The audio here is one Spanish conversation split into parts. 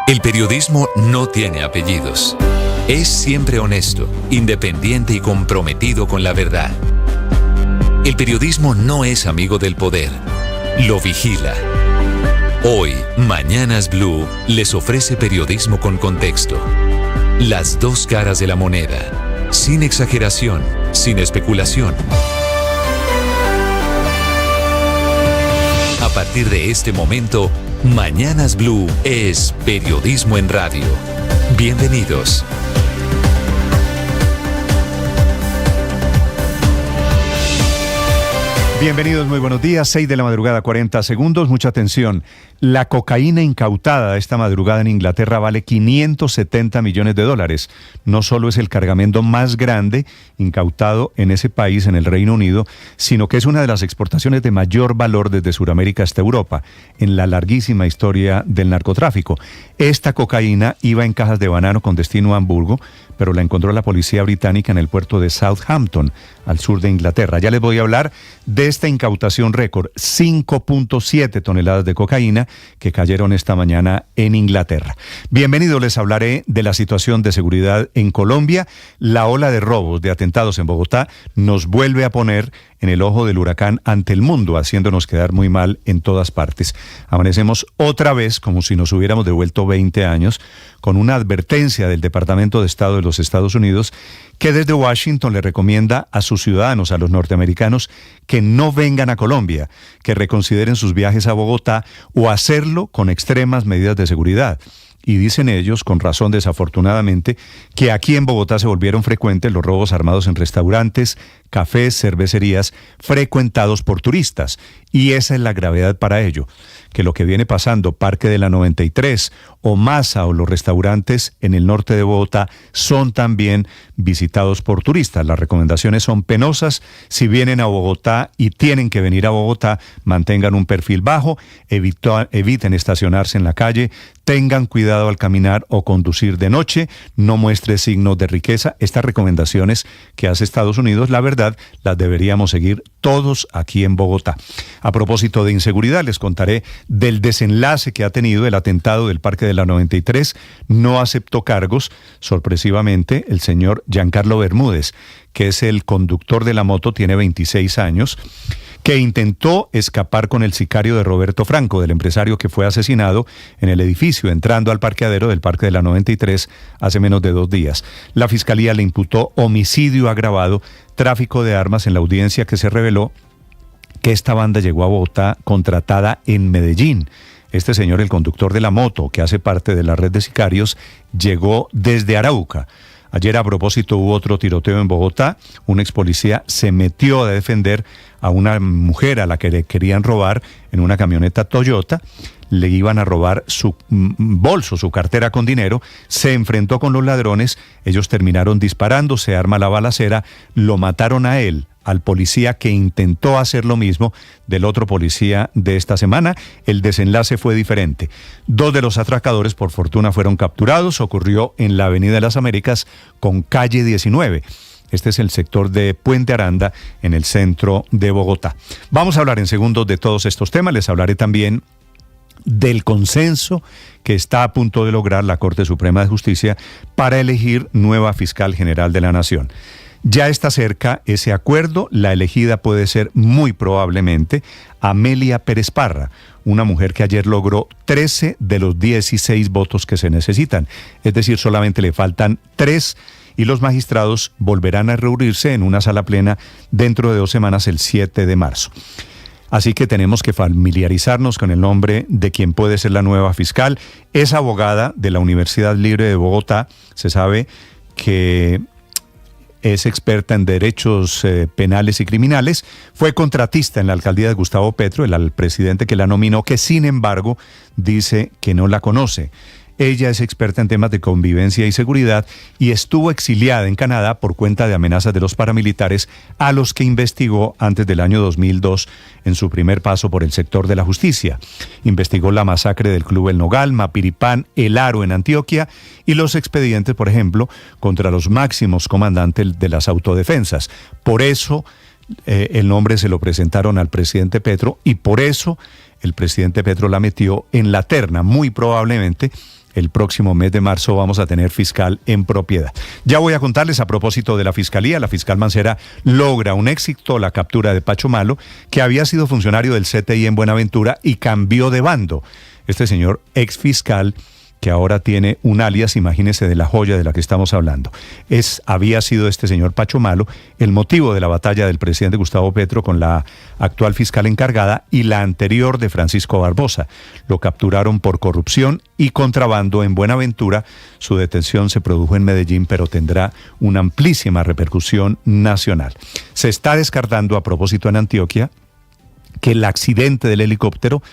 El periodismo no tiene apellidos. Es siempre honesto, independiente y comprometido con la verdad. El periodismo no es amigo del poder, lo vigila. Hoy, Mañanas Blue les ofrece periodismo con contexto. Las dos caras de la moneda, sin exageración, sin especulación. A partir de este momento, Mañanas Blue es periodismo en radio. Bienvenidos. Bienvenidos, muy buenos días, 6 de la madrugada, 40 segundos, mucha atención. La cocaína incautada esta madrugada en Inglaterra vale 570 millones de dólares. No solo es el cargamento más grande incautado en ese país, en el Reino Unido, sino que es una de las exportaciones de mayor valor desde Sudamérica hasta Europa, en la larguísima historia del narcotráfico. Esta cocaína iba en cajas de banano con destino a Hamburgo, pero la encontró la policía británica en el puerto de Southampton, al sur de Inglaterra. Ya les voy a hablar de esta incautación récord, 5.7 toneladas de cocaína que cayeron esta mañana en Inglaterra. Bienvenidos, les hablaré de la situación de seguridad en Colombia. La ola de robos, de atentados en Bogotá, nos vuelve a poner en el ojo del huracán ante el mundo, haciéndonos quedar muy mal en todas partes. Amanecemos otra vez como si nos hubiéramos devuelto 20 años, con una advertencia del Departamento de Estado de los Estados Unidos, que desde Washington le recomienda a sus ciudadanos, a los norteamericanos, que no vengan a Colombia, que reconsideren sus viajes a Bogotá o hacerlo con extremas medidas de seguridad. Y dicen ellos, con razón desafortunadamente, que aquí en Bogotá se volvieron frecuentes los robos armados en restaurantes, cafés, cervecerías, frecuentados por turistas. Y esa es la gravedad para ello, que lo que viene pasando, Parque de la 93 o Masa o los restaurantes en el norte de Bogotá son también visitados por turistas. Las recomendaciones son penosas. Si vienen a Bogotá y tienen que venir a Bogotá, mantengan un perfil bajo, eviten estacionarse en la calle, tengan cuidado al caminar o conducir de noche, no muestre signos de riqueza. Estas recomendaciones que hace Estados Unidos, la verdad, las deberíamos seguir todos aquí en Bogotá. A propósito de inseguridad, les contaré del desenlace que ha tenido el atentado del Parque de la 93. No aceptó cargos, sorpresivamente, el señor Giancarlo Bermúdez, que es el conductor de la moto, tiene 26 años, que intentó escapar con el sicario de Roberto Franco, del empresario que fue asesinado en el edificio, entrando al parqueadero del Parque de la 93 hace menos de 2 días. La Fiscalía le imputó homicidio agravado, tráfico de armas, en la audiencia que se reveló que esta banda llegó a Bogotá contratada en Medellín. Este señor, el conductor de la moto, que hace parte de la red de sicarios, llegó desde Arauca. Ayer, a propósito, hubo otro tiroteo en Bogotá. Un ex policía se metió a defender a una mujer a la que le querían robar en una camioneta Toyota. Le iban a robar su bolso, su cartera con dinero. Se enfrentó con los ladrones. Ellos terminaron disparando, se arma la balacera, lo mataron a él, al policía que intentó hacer lo mismo del otro policía de esta semana. El desenlace fue diferente. 2 de los atracadores, por fortuna, fueron capturados. Ocurrió en la Avenida de las Américas con calle 19. Este es el sector de Puente Aranda, en el centro de Bogotá. Vamos a hablar en segundos de todos estos temas. Les hablaré también del consenso que está a punto de lograr la Corte Suprema de Justicia para elegir nueva fiscal general de la Nación. Ya está cerca ese acuerdo. La elegida puede ser muy probablemente Amelia Pérez Parra, una mujer que ayer logró 13 de los 16 votos que se necesitan. Es decir, solamente le faltan 3 y los magistrados volverán a reunirse en una sala plena dentro de 2 semanas, el 7 de marzo. Así que tenemos que familiarizarnos con el nombre de quien puede ser la nueva fiscal. Es abogada de la Universidad Libre de Bogotá. Se sabe que es experta en derechos penales y criminales. Fue contratista en la alcaldía de Gustavo Petro, el presidente que la nominó, que sin embargo dice que no la conoce. Ella es experta en temas de convivencia y seguridad y estuvo exiliada en Canadá por cuenta de amenazas de los paramilitares a los que investigó antes del año 2002 en su primer paso por el sector de la justicia. Investigó la masacre del Club El Nogal, Mapiripán, El Aro en Antioquia y los expedientes, por ejemplo, contra los máximos comandantes de las autodefensas. Por eso el nombre se lo presentaron al presidente Petro y por eso el presidente Petro la metió en la terna, muy probablemente el próximo mes de marzo vamos a tener fiscal en propiedad. Ya voy a contarles a propósito de la Fiscalía. La fiscal Mancera logra un éxito, la captura de Pacho Malo, que había sido funcionario del CTI en Buenaventura y cambió de bando. Este señor ex fiscal, que ahora tiene un alias, imagínese, de la joya de la que estamos hablando. Había sido este señor Pacho Malo el motivo de la batalla del presidente Gustavo Petro con la actual fiscal encargada y la anterior de Francisco Barbosa. Lo capturaron por corrupción y contrabando en Buenaventura. Su detención se produjo en Medellín, pero tendrá una amplísima repercusión nacional. Se está descartando, a propósito, en Antioquia, que el accidente del helicóptero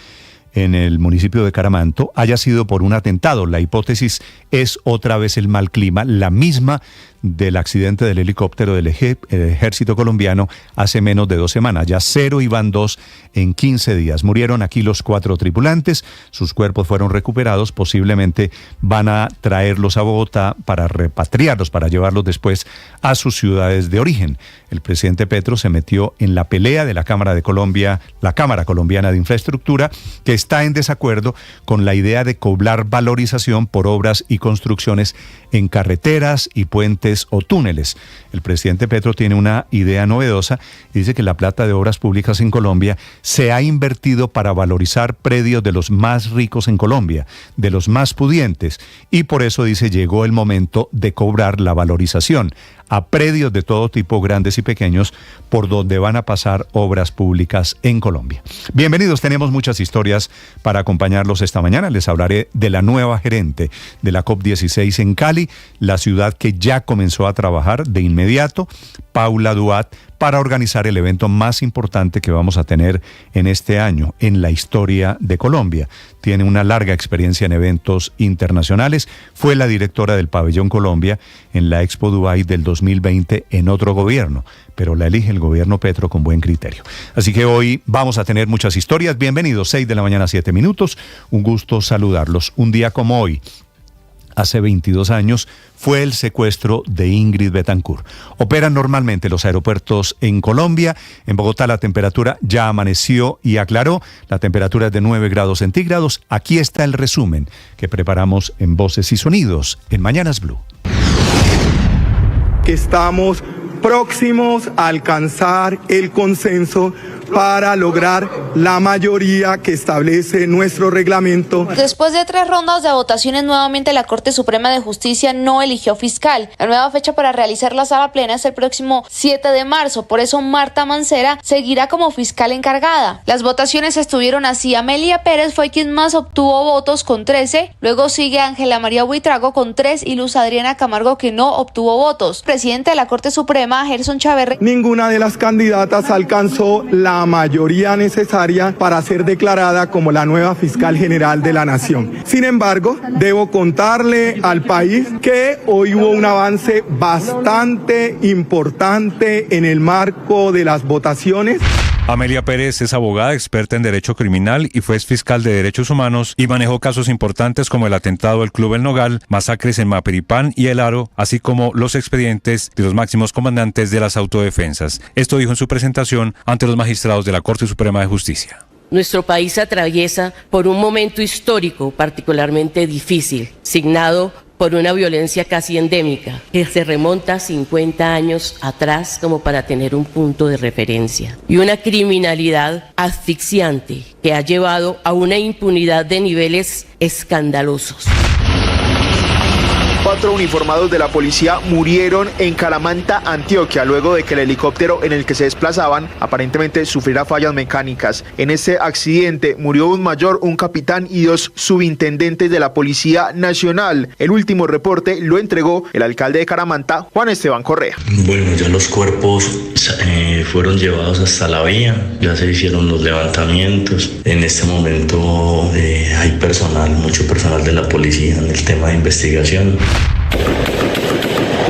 en el municipio de Caramanto haya sido por un atentado. La hipótesis es otra vez el mal clima, la misma del accidente del helicóptero del ejército colombiano hace menos de 2 semanas. Ya 0 y van 2 en 15 días. Murieron aquí los 4 tripulantes, sus cuerpos fueron recuperados, posiblemente van a traerlos a Bogotá para repatriarlos, para llevarlos después a sus ciudades de origen. El presidente Petro se metió en la pelea de la Cámara de Colombia, la Cámara Colombiana de Infraestructura, que está en desacuerdo con la idea de cobrar valorización por obras y construcciones en carreteras y puentes o túneles. El presidente Petro tiene una idea novedosa y dice que la plata de obras públicas en Colombia se ha invertido para valorizar predios de los más ricos en Colombia, de los más pudientes, y por eso dice llegó el momento de cobrar la valorización a predios de todo tipo, grandes y pequeños, por donde van a pasar obras públicas en Colombia. Bienvenidos, tenemos muchas historias para acompañarlos esta mañana. Les hablaré de la nueva gerente de la COP16 en Cali, la ciudad que ya comenzó a trabajar de inmediato, Paula Duat, para organizar el evento más importante que vamos a tener en este año en la historia de Colombia. Tiene una larga experiencia en eventos internacionales. Fue la directora del Pabellón Colombia en la Expo Dubai del 2020 en otro gobierno, pero la elige el gobierno Petro con buen criterio. Así que hoy vamos a tener muchas historias. Bienvenidos, 6 de la mañana, 7 minutos. Un gusto saludarlos. Un día como hoy, hace 22 años, fue el secuestro de Ingrid Betancourt. Operan normalmente los aeropuertos en Colombia. En Bogotá la temperatura ya amaneció y aclaró. La temperatura es de 9 grados centígrados. Aquí está el resumen que preparamos en Voces y Sonidos en Mañanas Blue. Que estamos próximos a alcanzar el consenso para lograr la mayoría que establece nuestro reglamento. Después de 3 rondas de votaciones, nuevamente la Corte Suprema de Justicia no eligió fiscal. La nueva fecha para realizar la sala plena es el próximo 7 de marzo. Por eso Marta Mancera seguirá como fiscal encargada. Las votaciones estuvieron así. Amelia Pérez fue quien más obtuvo votos con 13. Luego sigue Ángela María Buitrago con 3 y Luz Adriana Camargo, que no obtuvo votos. Presidente de la Corte Suprema, Gerson Chaverri. Ninguna de las candidatas alcanzó la mayoría necesaria para ser declarada como la nueva fiscal general de la nación. Sin embargo, debo contarle al país que hoy hubo un avance bastante importante en el marco de las votaciones. Amelia Pérez es abogada, experta en derecho criminal y fue fiscal de derechos humanos y manejó casos importantes como el atentado del Club El Nogal, masacres en Maperipán y El Aro, así como los expedientes de los máximos comandantes de las autodefensas. Esto dijo en su presentación ante los magistrados de la Corte Suprema de Justicia. Nuestro país atraviesa por un momento histórico particularmente difícil, signado por una violencia casi endémica, que se remonta 50 años atrás como para tener un punto de referencia, y una criminalidad asfixiante que ha llevado a una impunidad de niveles escandalosos. 4 uniformados de la policía murieron en Calamanta, Antioquia, luego de que el helicóptero en el que se desplazaban aparentemente sufriera fallas mecánicas. En este accidente murió un mayor, un capitán y 2 subintendentes de la Policía Nacional. El último reporte lo entregó el alcalde de Caramanta, Juan Esteban Correa. Bueno, ya los cuerpos fueron llevados hasta la vía, ya se hicieron los levantamientos. En este momento hay mucho personal de la policía en el tema de investigación.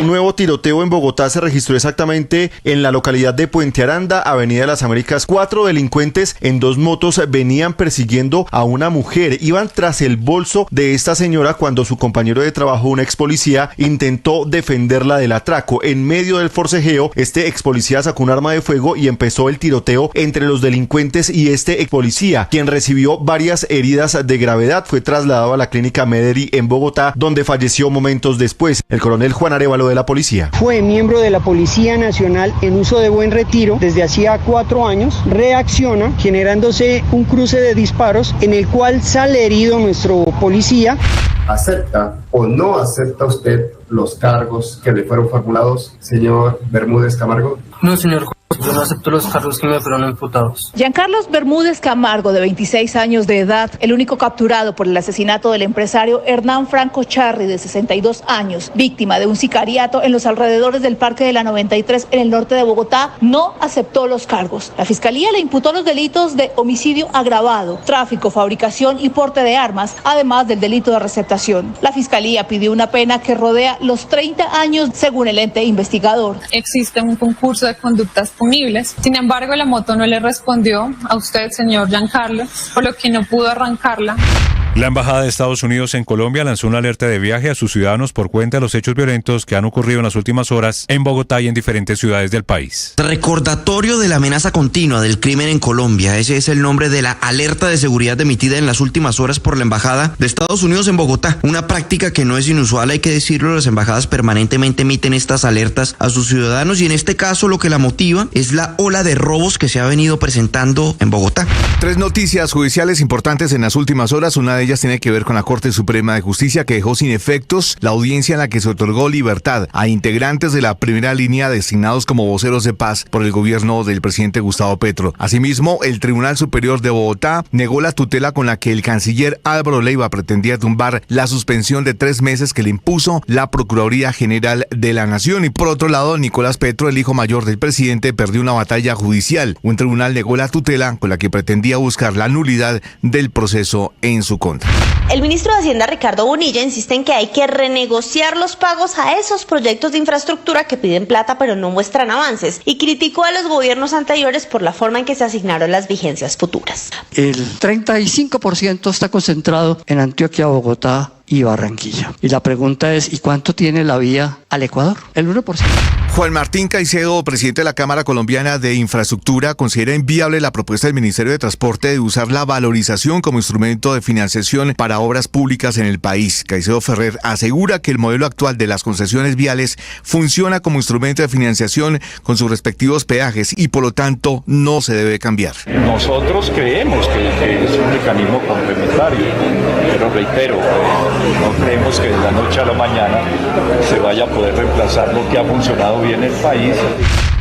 Un nuevo tiroteo en Bogotá se registró exactamente en la localidad de Puente Aranda, Avenida de las Américas. 4 delincuentes en 2 motos venían persiguiendo a una mujer. Iban tras el bolso de esta señora cuando su compañero de trabajo, un ex policía, intentó defenderla del atraco. En medio del forcejeo, este ex policía sacó un arma de fuego y empezó el tiroteo entre los delincuentes y este ex policía, quien recibió varias heridas de gravedad. Fue trasladado a la clínica Mederi en Bogotá, donde falleció momentos después. El coronel Juan Arévalo de la policía. Fue miembro de la Policía Nacional en uso de buen retiro desde hacía 4 años. Reacciona generándose un cruce de disparos en el cual sale herido nuestro policía. ¿Acepta o no acepta usted los cargos que le fueron formulados, señor Bermúdez Camargo? No, señor juez, yo no acepto los cargos que me fueron imputados. Giancarlos Bermúdez Camargo, de 26 años de edad, el único capturado por el asesinato del empresario Hernán Franco Charri, de 62 años, víctima de un sicariato en los alrededores del Parque de la 93 en el norte de Bogotá, no aceptó los cargos. La Fiscalía le imputó los delitos de homicidio agravado, tráfico, fabricación y porte de armas, además del delito de receptación. La Fiscalía pidió una pena que rodea los 30 años, según el ente investigador. Existe un concurso de conductas punibles. Sin embargo, la moto no le respondió a usted, señor Giancarlo, por lo que no pudo arrancarla. La Embajada de Estados Unidos en Colombia lanzó una alerta de viaje a sus ciudadanos por cuenta de los hechos violentos que han ocurrido en las últimas horas en Bogotá y en diferentes ciudades del país. Recordatorio de la amenaza continua del crimen en Colombia. Ese es el nombre de la alerta de seguridad emitida en las últimas horas por la Embajada de Estados Unidos en Bogotá. Una práctica que no es inusual, hay que decirlo. Las embajadas permanentemente emiten estas alertas a sus ciudadanos y en este caso lo que la motiva es la ola de robos que se ha venido presentando en Bogotá. 3 noticias judiciales importantes en las últimas horas. Una de ellas tiene que ver con la Corte Suprema de Justicia, que dejó sin efectos la audiencia en la que se otorgó libertad a integrantes de la primera línea designados como voceros de paz por el gobierno del presidente Gustavo Petro. Asimismo, el Tribunal Superior de Bogotá negó la tutela con la que el canciller Álvaro Leiva pretendía tumbar la suspensión de 3 meses que le impuso la Procuraduría General de la Nación. Y por otro lado, Nicolás Petro, el hijo mayor del presidente, perdió una batalla judicial. Un tribunal negó la tutela con la que pretendía buscar la nulidad del proceso en su contra. El ministro de Hacienda, Ricardo Bonilla, insiste en que hay que renegociar los pagos a esos proyectos de infraestructura que piden plata pero no muestran avances, y criticó a los gobiernos anteriores por la forma en que se asignaron las vigencias futuras. El 35% está concentrado en Antioquia, Bogotá y Barranquilla. Y la pregunta es, ¿y cuánto tiene la vía al Ecuador? El 1%. Juan Martín Caicedo, presidente de la Cámara Colombiana de Infraestructura, considera inviable la propuesta del Ministerio de Transporte de usar la valorización como instrumento de financiación para obras públicas en el país. Caicedo Ferrer asegura que el modelo actual de las concesiones viales funciona como instrumento de financiación con sus respectivos peajes y por lo tanto no se debe cambiar. Nosotros creemos que es un mecanismo complementario, pero reitero, no creemos que de la noche a la mañana se vaya a poder reemplazar lo que ha funcionado bien en el país.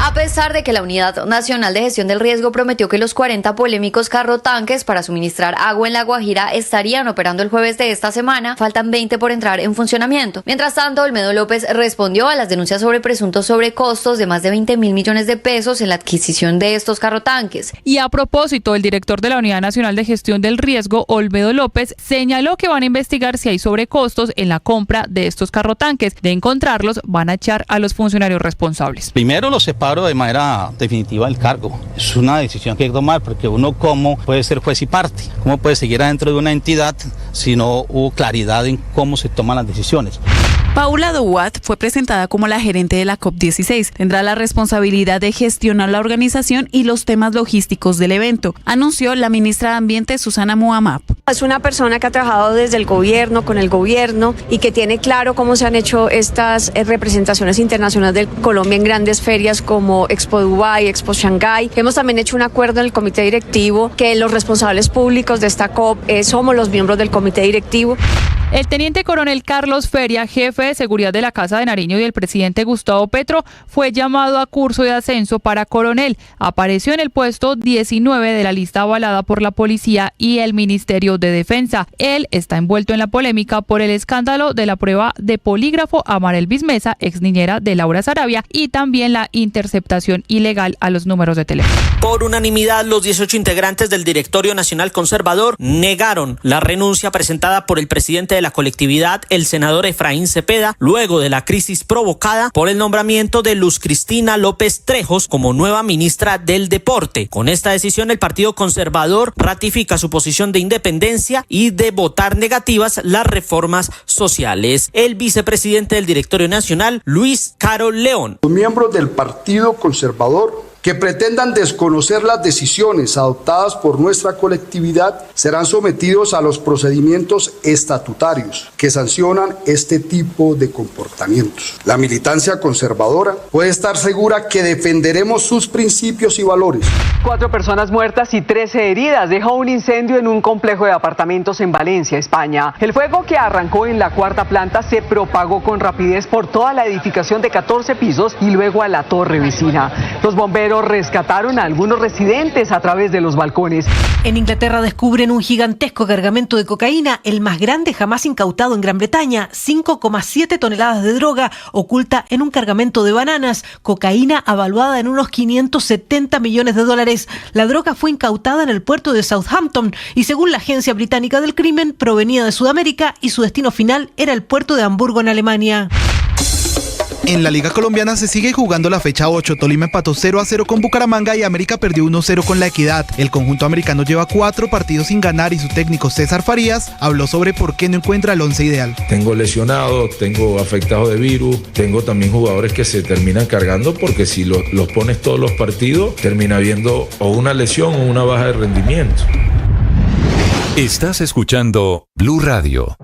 A pesar de que la Unidad Nacional de Gestión del Riesgo prometió que los 40 polémicos carrotanques para suministrar agua en La Guajira estarían operando el jueves de esta semana, faltan 20 por entrar en funcionamiento. Mientras tanto, Olmedo López respondió a las denuncias sobre presuntos sobrecostos de más de 20.000 millones de pesos en la adquisición de estos carrotanques. Y a propósito, el director de la Unidad Nacional de Gestión del Riesgo, Olmedo López, señaló que van a investigar si hay sobrecostos en la compra de estos carrotanques. De encontrarlos, van a echar a los funcionarios responsables. Primero los separo de manera definitiva del cargo. Es una decisión que hay que tomar porque uno cómo puede ser juez y parte, cómo puede seguir adentro de una entidad si no hubo claridad en cómo se toman las decisiones. Paula Douat fue presentada como la gerente de la COP16. Tendrá la responsabilidad de gestionar la organización y los temas logísticos del evento, anunció la ministra de Ambiente, Susana Muhammad. Es una persona que ha trabajado desde el gobierno, con el gobierno, y que tiene claro cómo se han hecho estas representaciones internacionales de Colombia en grandes ferias como Expo Dubai, Expo Shanghái. Hemos también hecho un acuerdo en el comité directivo que los responsables públicos de esta COP somos los miembros del comité directivo. El teniente coronel Carlos Feria, jefe de seguridad de la Casa de Nariño y el presidente Gustavo Petro, fue llamado a curso de ascenso para coronel. Apareció en el puesto 19 de la lista avalada por la policía y el Ministerio de Defensa. Él está envuelto en la polémica por el escándalo de la prueba de polígrafo a Mara Elvis Mesa, ex niñera de Laura Sarabia, y también la interceptación ilegal a los números de teléfono. Por unanimidad, los 18 integrantes del Directorio Nacional Conservador negaron la renuncia presentada por el presidente de de la colectividad, el senador Efraín Cepeda, luego de la crisis provocada por el nombramiento de Luz Cristina López Trejos como nueva ministra del Deporte. Con esta decisión, el Partido Conservador ratifica su posición de independencia y de votar negativas las reformas sociales. El vicepresidente del Directorio Nacional, Luis Caro León. Los miembros del Partido Conservador que pretendan desconocer las decisiones adoptadas por nuestra colectividad serán sometidos a los procedimientos estatutarios que sancionan este tipo de comportamientos. La militancia conservadora puede estar segura que defenderemos sus principios y valores. 4 personas muertas y 13 heridas deja un incendio en un complejo de apartamentos en Valencia, España. El fuego, que arrancó en la 4ª planta, se propagó con rapidez por toda la edificación de 14 pisos y luego a la torre vecina. Los bomberos rescataron a algunos residentes a través de los balcones. En Inglaterra descubren un gigantesco cargamento de cocaína, el más grande jamás incautado en Gran Bretaña. 5,7 toneladas de droga oculta en un cargamento de bananas, cocaína avaluada en unos 570 millones de dólares. La droga fue incautada en el puerto de Southampton y, según la agencia británica del crimen, provenía de Sudamérica y su destino final era el puerto de Hamburgo, en Alemania. En la Liga Colombiana se sigue jugando la fecha 8. Tolima empató 0-0 con Bucaramanga y América perdió 1-0 con La Equidad. El conjunto americano lleva 4 partidos sin ganar y su técnico César Farías habló sobre por qué no encuentra el 11 ideal. Tengo lesionados, tengo afectados de virus, tengo también jugadores que se terminan cargando porque si los pones todos los partidos termina habiendo o una lesión o una baja de rendimiento. Estás escuchando Blue Radio.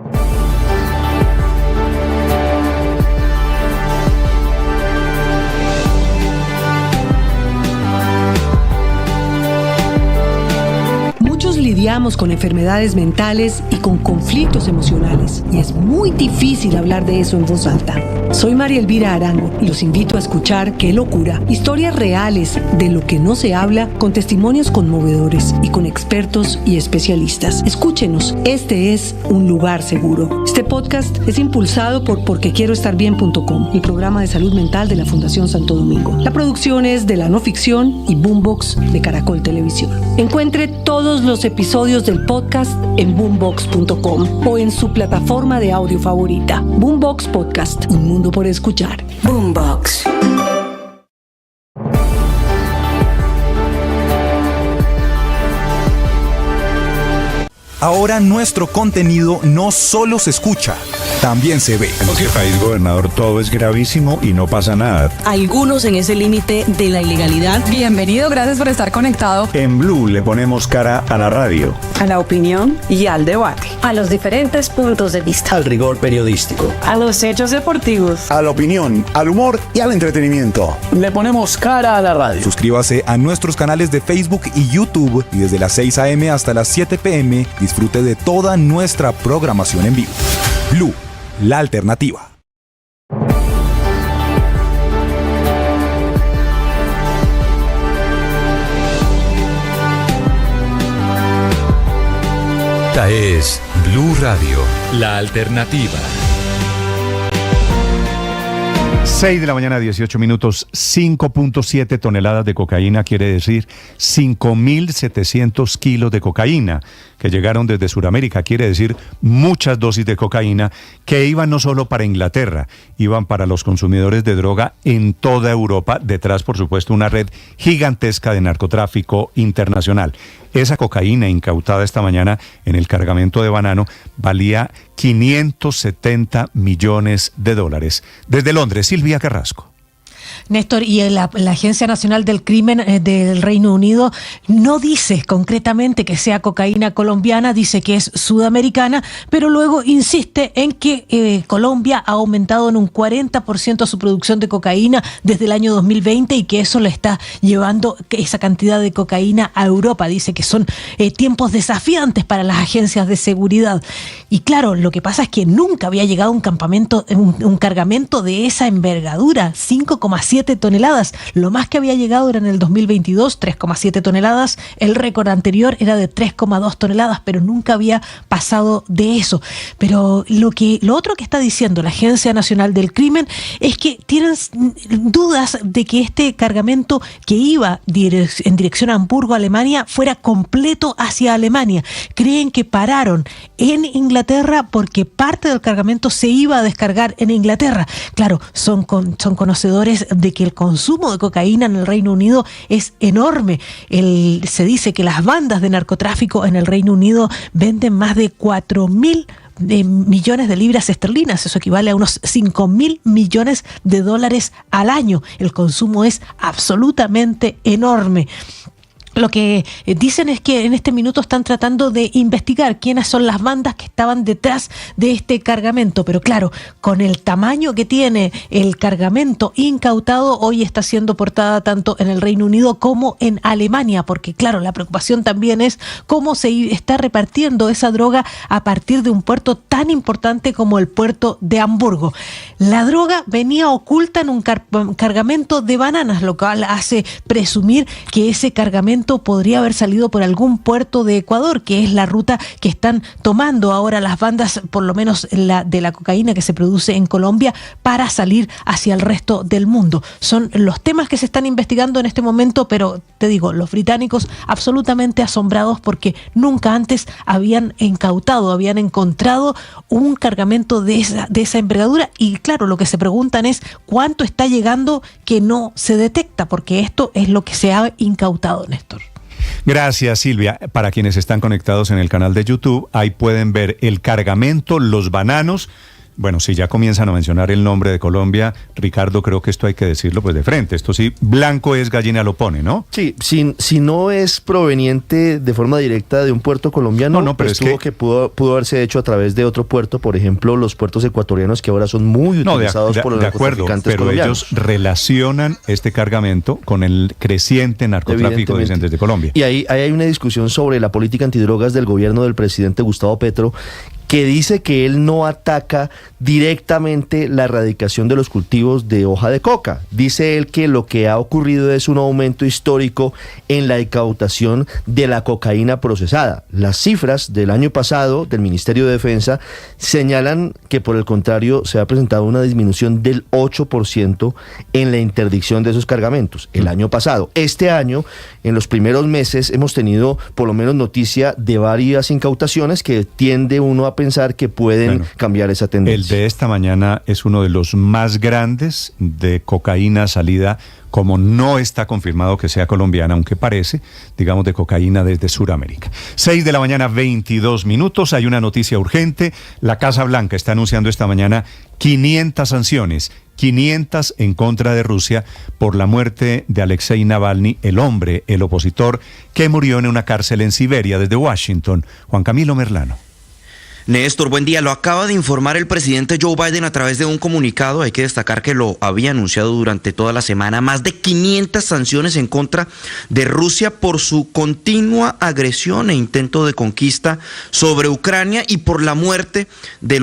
Lidiamos con enfermedades mentales y con conflictos emocionales, y es muy difícil hablar de eso en voz alta. Soy María Elvira Arango y los invito a escuchar Qué Locura, historias reales de lo que no se habla, con testimonios conmovedores y con expertos y especialistas. Escúchenos, este es un lugar seguro. Este podcast es impulsado por porquequieroestarbien.com, el programa de salud mental de la Fundación Santo Domingo. La producción es de La No Ficción y Boombox de Caracol Televisión. Encuentre todos los episodios del podcast en boombox.com o en su plataforma de audio favorita. Boombox Podcast, un mundo por escuchar. Boombox. Ahora nuestro contenido no solo se escucha, también se ve. En este país, gobernador, todo es gravísimo y no pasa nada. Algunos en ese límite de la ilegalidad. Bienvenido, gracias por estar conectado. En Blue le ponemos cara a la radio, a la opinión y al debate, a los diferentes puntos de vista, al rigor periodístico, a los hechos deportivos, a la opinión, al humor y al entretenimiento. Le ponemos cara a la radio. Suscríbase a nuestros canales de Facebook y YouTube y desde las 6 a.m. hasta las 7 p.m. disfrute de toda nuestra programación en vivo. Blue, la alternativa. Esta es Blue Radio, la alternativa. 6 de la mañana, 18 minutos, 5.7 toneladas de cocaína, quiere decir 5.700 kilos de cocaína que llegaron desde Sudamérica, quiere decir muchas dosis de cocaína que iban no solo para Inglaterra, iban para los consumidores de droga en toda Europa, detrás por supuesto una red gigantesca de narcotráfico internacional. Esa cocaína incautada esta mañana en el cargamento de Banano valía 570 millones de dólares. Desde Londres, Silvia Carrasco. Néstor, y la Agencia Nacional del Crimen del Reino Unido no dice concretamente que sea cocaína colombiana, dice que es sudamericana, pero luego insiste en que Colombia ha aumentado en un 40% su producción de cocaína desde el año 2020 y que eso le está llevando esa cantidad de cocaína a Europa. Dice que son tiempos desafiantes para las agencias de seguridad. Y claro, lo que pasa es que nunca había llegado un cargamento de esa envergadura, 5,7 3,7 toneladas. Lo más que había llegado era en el 2022, 3,7 toneladas. El récord anterior era de 3,2 toneladas, pero nunca había pasado de eso. Pero lo otro que está diciendo la Agencia Nacional del Crimen es que tienen dudas de que este cargamento que iba en dirección a Hamburgo, Alemania, fuera completo hacia Alemania. Creen que pararon en Inglaterra porque parte del cargamento se iba a descargar en Inglaterra. Claro, son conocedores de que el consumo de cocaína en el Reino Unido es enorme. Se dice que las bandas de narcotráfico en el Reino Unido venden más de 4.000 millones de libras esterlinas. Eso equivale a unos 5.000 millones de dólares al año. El consumo es absolutamente enorme. Lo que dicen es que en este minuto están tratando de investigar quiénes son las bandas que estaban detrás de este cargamento. Pero claro, con el tamaño que tiene el cargamento incautado, hoy está siendo portada tanto en el Reino Unido como en Alemania, porque claro, la preocupación también es cómo se está repartiendo esa droga a partir de un puerto tan importante como el puerto de Hamburgo. La droga venía oculta en un cargamento de bananas, lo cual hace presumir que ese cargamento podría haber salido por algún puerto de Ecuador, que es la ruta que están tomando ahora las bandas, por lo menos de la cocaína que se produce en Colombia, para salir hacia el resto del mundo. Son los temas que se están investigando en este momento, pero te digo, los británicos absolutamente asombrados porque nunca antes habían encontrado un cargamento de esa envergadura. Y claro, lo que se preguntan es cuánto está llegando que no se detecta, porque esto es lo que se ha incautado, Néstor. Gracias, Silvia. Para quienes están conectados en el canal de YouTube, ahí pueden ver el cargamento, los bananos. Bueno, si ya comienzan a mencionar el nombre de Colombia, Ricardo, creo que esto hay que decirlo pues de frente. Esto sí, blanco es, gallina lo pone, ¿no? Sí, si no es proveniente de forma directa de un puerto colombiano, no, pero pues pudo haberse hecho a través de otro puerto, por ejemplo, los puertos ecuatorianos que ahora son muy utilizados por los narcotraficantes colombianos. Pero ellos relacionan este cargamento con el creciente narcotráfico, dicen desde Colombia. Y ahí hay una discusión sobre la política antidrogas del gobierno del presidente Gustavo Petro, que dice que él no ataca directamente la erradicación de los cultivos de hoja de coca. Dice él que lo que ha ocurrido es un aumento histórico en la incautación de la cocaína procesada. Las cifras del año pasado del Ministerio de Defensa señalan que, por el contrario, se ha presentado una disminución del 8% en la interdicción de esos cargamentos el año pasado. Este año, en los primeros meses, hemos tenido por lo menos noticia de varias incautaciones que tiende uno a pensar que pueden cambiar esa tendencia. El de esta mañana es uno de los más grandes de cocaína salida, como no está confirmado que sea colombiana, aunque parece, digamos, de cocaína desde Sudamérica. 6:22 a.m. Hay una noticia urgente. La Casa Blanca está anunciando esta mañana 500 sanciones, 500 en contra de Rusia por la muerte de Alexei Navalny, el opositor que murió en una cárcel en Siberia desde Washington. Juan Camilo Merlano. Néstor, buen día. Lo acaba de informar el presidente Joe Biden a través de un comunicado. Hay que destacar que lo había anunciado durante toda la semana. Más de 500 sanciones en contra de Rusia por su continua agresión e intento de conquista sobre Ucrania y por la muerte del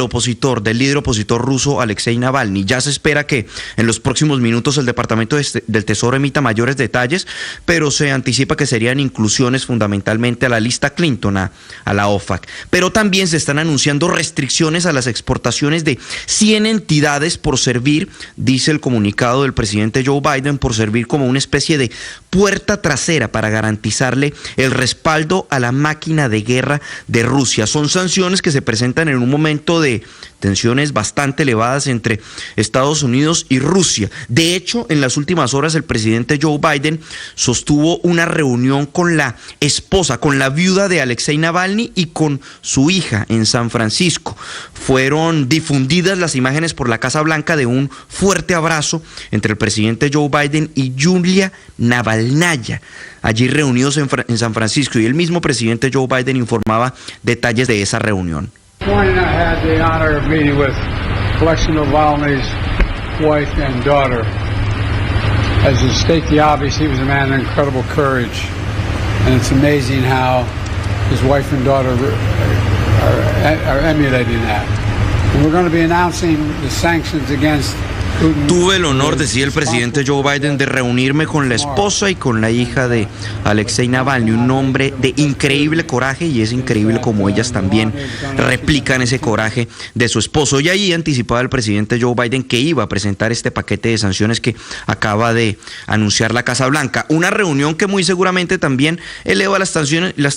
líder opositor ruso Alexei Navalny. Ya se espera que en los próximos minutos el Departamento del Tesoro emita mayores detalles, pero se anticipa que serían inclusiones fundamentalmente a la lista Clinton, a la OFAC. Pero también se están anunciando restricciones a las exportaciones de 100 entidades por servir, dice el comunicado del presidente Joe Biden, por servir como una especie de puerta trasera para garantizarle el respaldo a la máquina de guerra de Rusia. Son sanciones que se presentan en un momento de tensiones bastante elevadas entre Estados Unidos y Rusia. De hecho, en las últimas horas el presidente Joe Biden sostuvo una reunión con la esposa, con la viuda de Alexei Navalny y con su hija en San Francisco. Fueron difundidas las imágenes por la Casa Blanca de un fuerte abrazo entre el presidente Joe Biden y Yulia Navalnaya, allí reunidos en San Francisco, y el mismo presidente Joe Biden informaba detalles de esa reunión. Morning, I had the honor of meeting with Alexei Navalny's wife and daughter. As to state the obvious, he was a man of incredible courage, and it's amazing how his wife and daughter are emulating that. And we're going to be announcing the sanctions against Tuve el honor, decía el presidente Joe Biden, de reunirme con la esposa y con la hija de Alexei Navalny, un hombre de increíble coraje, y es increíble como ellas también replican ese coraje de su esposo. Y ahí anticipaba el presidente Joe Biden que iba a presentar este paquete de sanciones que acaba de anunciar la Casa Blanca. Una reunión que muy seguramente también eleva las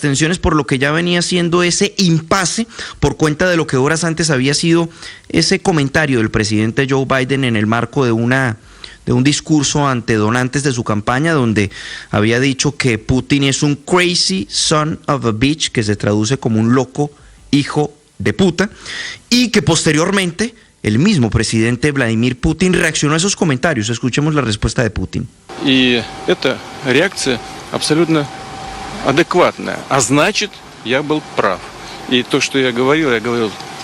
tensiones por lo que ya venía siendo ese impasse por cuenta de lo que horas antes había sido ese comentario del presidente Joe Biden en el marco de un discurso ante donantes de su campaña, donde había dicho que Putin es un crazy son of a bitch, que se traduce como un loco hijo de puta, y que posteriormente el mismo presidente Vladimir Putin reaccionó a esos comentarios. Escuchemos la respuesta de Putin. Y esta reacción absolutamente adecuada. А значит, я был прав. И то, что я говорил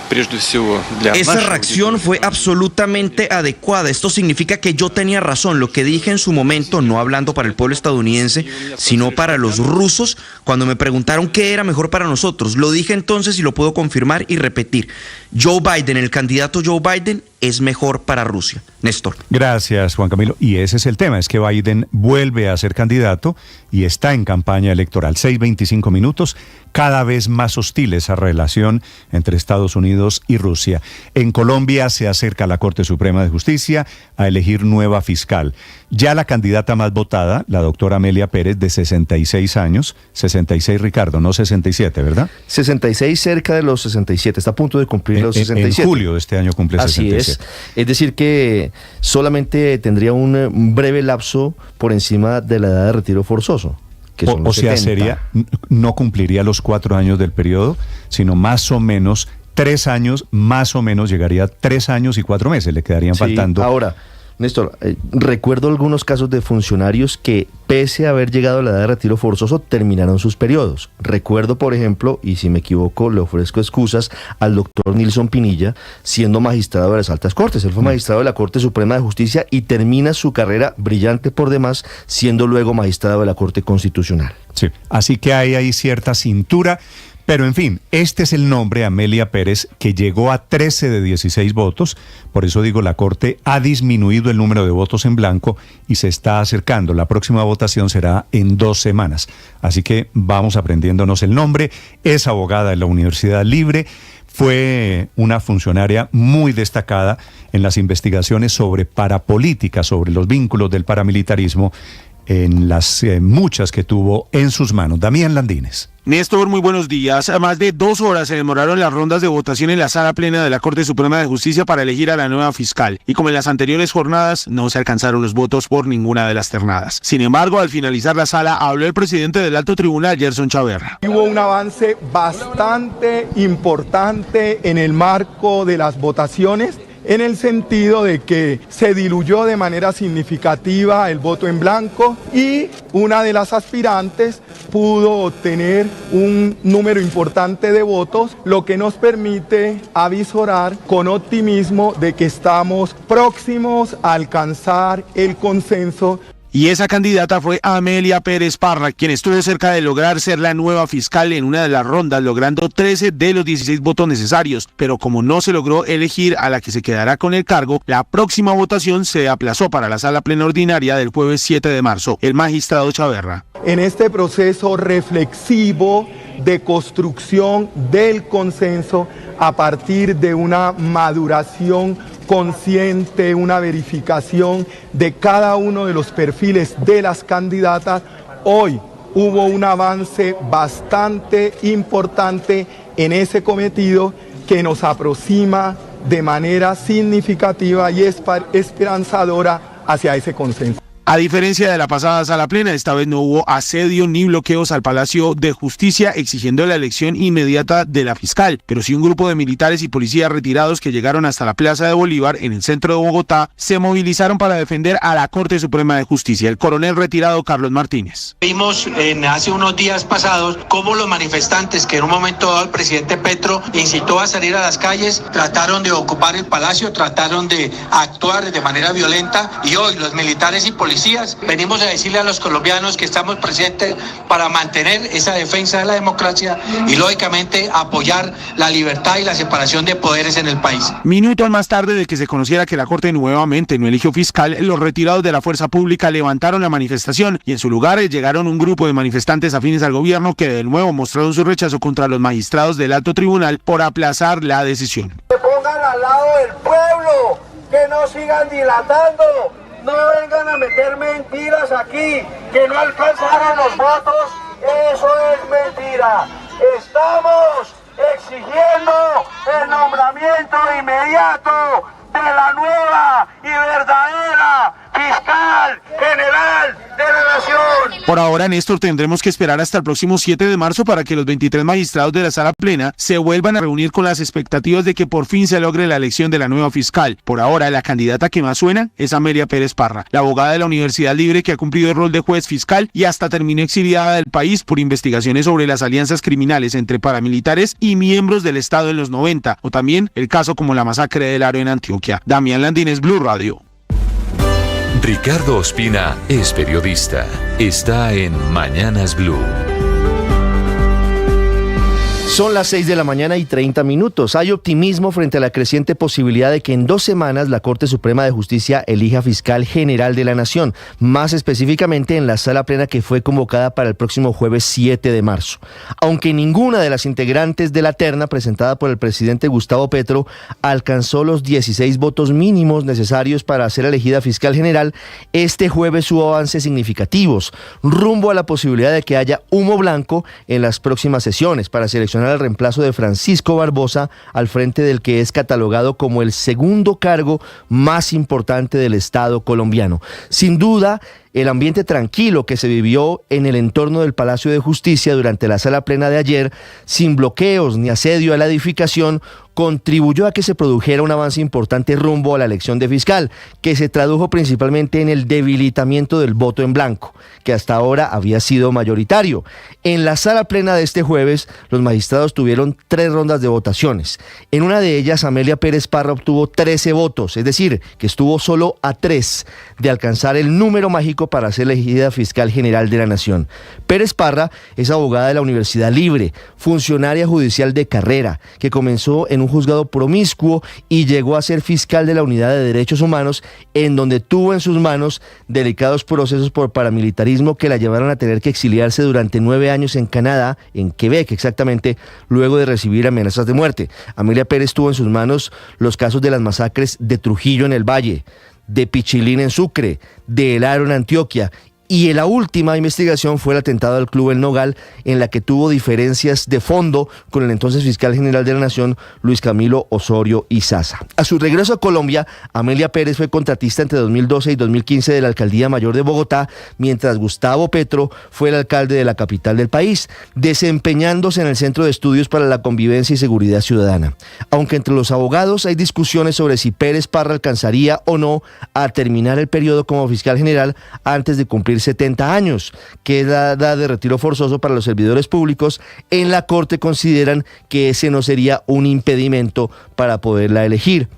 прежде всего для Esa reacción fue absolutamente adecuada. Esto significa que yo tenía razón. Lo que dije en su momento, no hablando para el pueblo estadounidense, sino para los rusos, cuando me preguntaron qué era mejor para nosotros. Lo dije entonces y lo puedo confirmar y repetir. Joe Biden, el candidato Joe Biden, es mejor para Rusia. Néstor. Gracias, Juan Camilo. Y ese es el tema, es que Biden vuelve a ser candidato y está en campaña electoral. 6:25 minutos, cada vez más hostil esa relación entre Estados Unidos y Rusia. En Colombia se acerca la Corte Suprema de Justicia a elegir nueva fiscal. Ya la candidata más votada, la doctora Amelia Pérez, de 66 años, 66 Ricardo, no 67, ¿verdad? 66 cerca de los 67, está a punto de cumplir los 67. En julio de este año cumple 67. Así es decir que solamente tendría un breve lapso por encima de la edad de retiro forzoso. Que son los 70. No cumpliría los 4 años del periodo, sino más o menos 3 años, más o menos llegaría a 3 años y 4 meses, le quedarían faltando. Ahora, Néstor, recuerdo algunos casos de funcionarios que, pese a haber llegado a la edad de retiro forzoso, terminaron sus periodos. Recuerdo, por ejemplo, y si me equivoco, le ofrezco excusas, al doctor Nilson Pinilla, siendo magistrado de las altas cortes. Él fue magistrado de la Corte Suprema de Justicia y termina su carrera, brillante por demás, siendo luego magistrado de la Corte Constitucional. Sí, así que hay ahí cierta cintura. Pero en fin, este es el nombre, Amelia Pérez, que llegó a 13 de 16 votos. Por eso digo, la Corte ha disminuido el número de votos en blanco y se está acercando. La próxima votación será en 2 semanas. Así que vamos aprendiéndonos el nombre. Es abogada en la Universidad Libre. Fue una funcionaria muy destacada en las investigaciones sobre parapolítica, sobre los vínculos del paramilitarismo, en las muchas que tuvo en sus manos. Damián Landines. Néstor, muy buenos días. A más de 2 horas se demoraron las rondas de votación en la sala plena de la Corte Suprema de Justicia para elegir a la nueva fiscal. Y como en las anteriores jornadas, no se alcanzaron los votos por ninguna de las ternadas. Sin embargo, al finalizar la sala, habló el presidente del Alto Tribunal, Gerson Chaverra. Hubo un avance bastante importante en el marco de las votaciones, en el sentido de que se diluyó de manera significativa el voto en blanco y una de las aspirantes pudo obtener un número importante de votos, lo que nos permite avisorar con optimismo de que estamos próximos a alcanzar el consenso. Y esa candidata fue Amelia Pérez Parra, quien estuvo cerca de lograr ser la nueva fiscal en una de las rondas, logrando 13 de los 16 votos necesarios. Pero como no se logró elegir a la que se quedará con el cargo, la próxima votación se aplazó para la sala plena ordinaria del jueves 7 de marzo. El magistrado Chaverra. En este proceso reflexivo de construcción del consenso a partir de una maduración consciente, una verificación de cada uno de los perfiles de las candidatas, hoy hubo un avance bastante importante en ese cometido que nos aproxima de manera significativa y esperanzadora hacia ese consenso. A diferencia de la pasada sala plena, esta vez no hubo asedio ni bloqueos al Palacio de Justicia exigiendo la elección inmediata de la fiscal, pero sí un grupo de militares y policías retirados que llegaron hasta la Plaza de Bolívar, en el centro de Bogotá, se movilizaron para defender a la Corte Suprema de Justicia. El coronel retirado Carlos Martínez. Vimos hace unos días pasados cómo los manifestantes, que en un momento dado el presidente Petro incitó a salir a las calles, trataron de ocupar el palacio, trataron de actuar de manera violenta, y hoy los militares y policías policías. Venimos a decirle a los colombianos que estamos presentes para mantener esa defensa de la democracia y lógicamente apoyar la libertad y la separación de poderes en el país. Minutos más tarde de que se conociera que la Corte nuevamente no eligió fiscal, los retirados de la fuerza pública levantaron la manifestación y en su lugar llegaron un grupo de manifestantes afines al gobierno que de nuevo mostraron su rechazo contra los magistrados del alto tribunal por aplazar la decisión. Se pongan al lado del pueblo, que no sigan dilatando, no vengan a meter mentiras aquí, que no alcanzaron los votos, eso es mentira. Estamos exigiendo el nombramiento inmediato de la nueva y verdadera fiscal general de la nación. Por ahora, Néstor, tendremos que esperar hasta el próximo 7 de marzo para que los 23 magistrados de la sala plena se vuelvan a reunir con las expectativas de que por fin se logre la elección de la nueva fiscal. Por ahora, la candidata que más suena es Amelia Pérez Parra, la abogada de la Universidad Libre que ha cumplido el rol de juez fiscal y hasta terminó exiliada del país por investigaciones sobre las alianzas criminales entre paramilitares y miembros del Estado en los 90, o también el caso como la masacre del Aro en Antioquia. Damián Landines, Blue Radio. Ricardo Ospina es periodista. Está en Mañanas Blue. Son las 6 de la mañana y 30 minutos. Hay optimismo frente a la creciente posibilidad de que en 2 semanas la Corte Suprema de Justicia elija fiscal general de la Nación, más específicamente en la sala plena que fue convocada para el próximo jueves 7 de marzo. Aunque ninguna de las integrantes de la terna presentada por el presidente Gustavo Petro alcanzó los 16 votos mínimos necesarios para ser elegida fiscal general, este jueves hubo avances significativos rumbo a la posibilidad de que haya humo blanco en las próximas sesiones para seleccionar el reemplazo de Francisco Barbosa al frente del que es catalogado como el segundo cargo más importante del Estado colombiano. Sin duda, el ambiente tranquilo que se vivió en el entorno del Palacio de Justicia durante la sala plena de ayer, sin bloqueos ni asedio a la edificación, contribuyó a que se produjera un avance importante rumbo a la elección de fiscal, que se tradujo principalmente en el debilitamiento del voto en blanco, que hasta ahora había sido mayoritario. En la sala plena de este jueves, los magistrados tuvieron 3 rondas de votaciones. En una de ellas, Amelia Pérez Parra obtuvo 13 votos, es decir, que estuvo solo a 3 de alcanzar el número mágico para ser elegida fiscal general de la Nación. Pérez Parra es abogada de la Universidad Libre, funcionaria judicial de carrera, que comenzó en un juzgado promiscuo y llegó a ser fiscal de la Unidad de Derechos Humanos, en donde tuvo en sus manos delicados procesos por paramilitarismo que la llevaron a tener que exiliarse durante 9 años en Canadá, en Quebec exactamente, luego de recibir amenazas de muerte. Amelia Pérez tuvo en sus manos los casos de las masacres de Trujillo en el Valle, de Pichilín en Sucre, de El Aro en Antioquia, y la última investigación fue el atentado al Club El Nogal, en la que tuvo diferencias de fondo con el entonces fiscal general de la Nación, Luis Camilo Osorio Izaza. A su regreso a Colombia, Amelia Pérez fue contratista entre 2012 y 2015 de la Alcaldía Mayor de Bogotá, mientras Gustavo Petro fue el alcalde de la capital del país, desempeñándose en el Centro de Estudios para la Convivencia y Seguridad Ciudadana. Aunque entre los abogados hay discusiones sobre si Pérez Parra alcanzaría o no a terminar el periodo como fiscal general antes de cumplir 70 años, que es la edad de retiro forzoso para los servidores públicos, en la Corte consideran que ese no sería un impedimento para poderla elegir.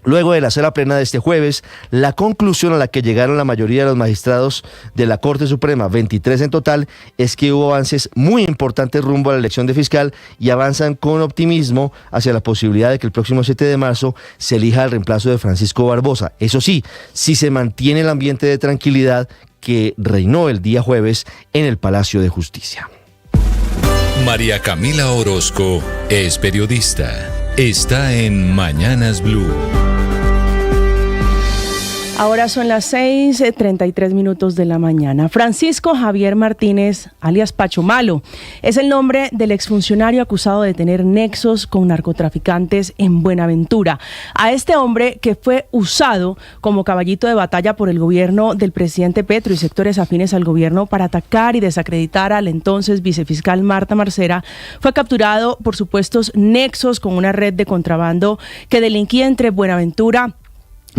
Luego de la sala plena de este jueves, la conclusión a la que llegaron la mayoría de los magistrados de la Corte Suprema, 23 en total, es que hubo avances muy importantes rumbo a la elección de fiscal y avanzan con optimismo hacia la posibilidad de que el próximo 7 de marzo se elija el reemplazo de Francisco Barbosa. Eso sí, si se mantiene el ambiente de tranquilidad que reinó el día jueves en el Palacio de Justicia. María Camila Orozco es periodista. Está en Mañanas Blue. Ahora son las 6:33 de la mañana. Francisco Javier Martínez, alias Pacho Malo, es el nombre del exfuncionario acusado de tener nexos con narcotraficantes en Buenaventura. A este hombre, que fue usado como caballito de batalla por el gobierno del presidente Petro y sectores afines al gobierno para atacar y desacreditar al entonces vicefiscal Marta Marcera, fue capturado por supuestos nexos con una red de contrabando que delinquía entre Buenaventura,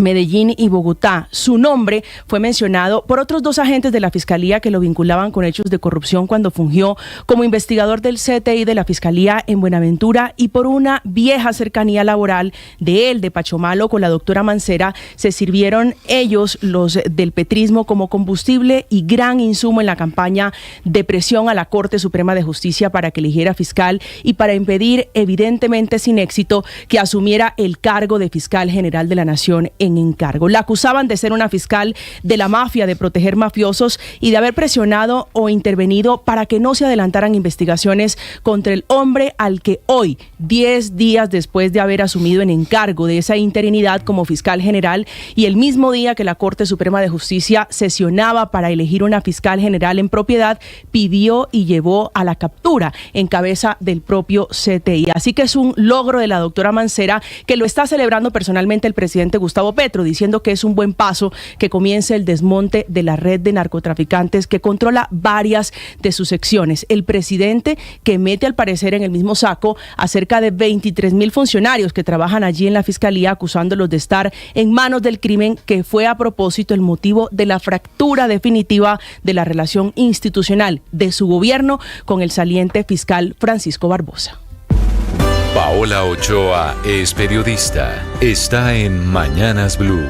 Medellín y Bogotá. Su nombre fue mencionado por otros 2 agentes de la Fiscalía que lo vinculaban con hechos de corrupción cuando fungió como investigador del CTI de la Fiscalía en Buenaventura, y por una vieja cercanía laboral de Pachomalo, con la doctora Mancera. Se sirvieron ellos, los del petrismo, como combustible y gran insumo en la campaña de presión a la Corte Suprema de Justicia para que eligiera fiscal y para impedir, evidentemente sin éxito, que asumiera el cargo de fiscal general de la Nación en encargo. La acusaban de ser una fiscal de la mafia, de proteger mafiosos y de haber presionado o intervenido para que no se adelantaran investigaciones contra el hombre al que hoy, 10 días después de haber asumido en encargo de esa interinidad como fiscal general, y el mismo día que la Corte Suprema de Justicia sesionaba para elegir una fiscal general en propiedad, pidió y llevó a la captura en cabeza del propio CTI. Así que es un logro de la doctora Mancera, que lo está celebrando personalmente el presidente Gustavo Petro, diciendo que es un buen paso que comience el desmonte de la red de narcotraficantes que controla varias de sus secciones. El presidente, que mete al parecer en el mismo saco a cerca de 23,000 funcionarios que trabajan allí en la Fiscalía, acusándolos de estar en manos del crimen, que fue a propósito el motivo de la fractura definitiva de la relación institucional de su gobierno con el saliente fiscal Francisco Barbosa. Paola Ochoa es periodista. Está en Mañanas Blue.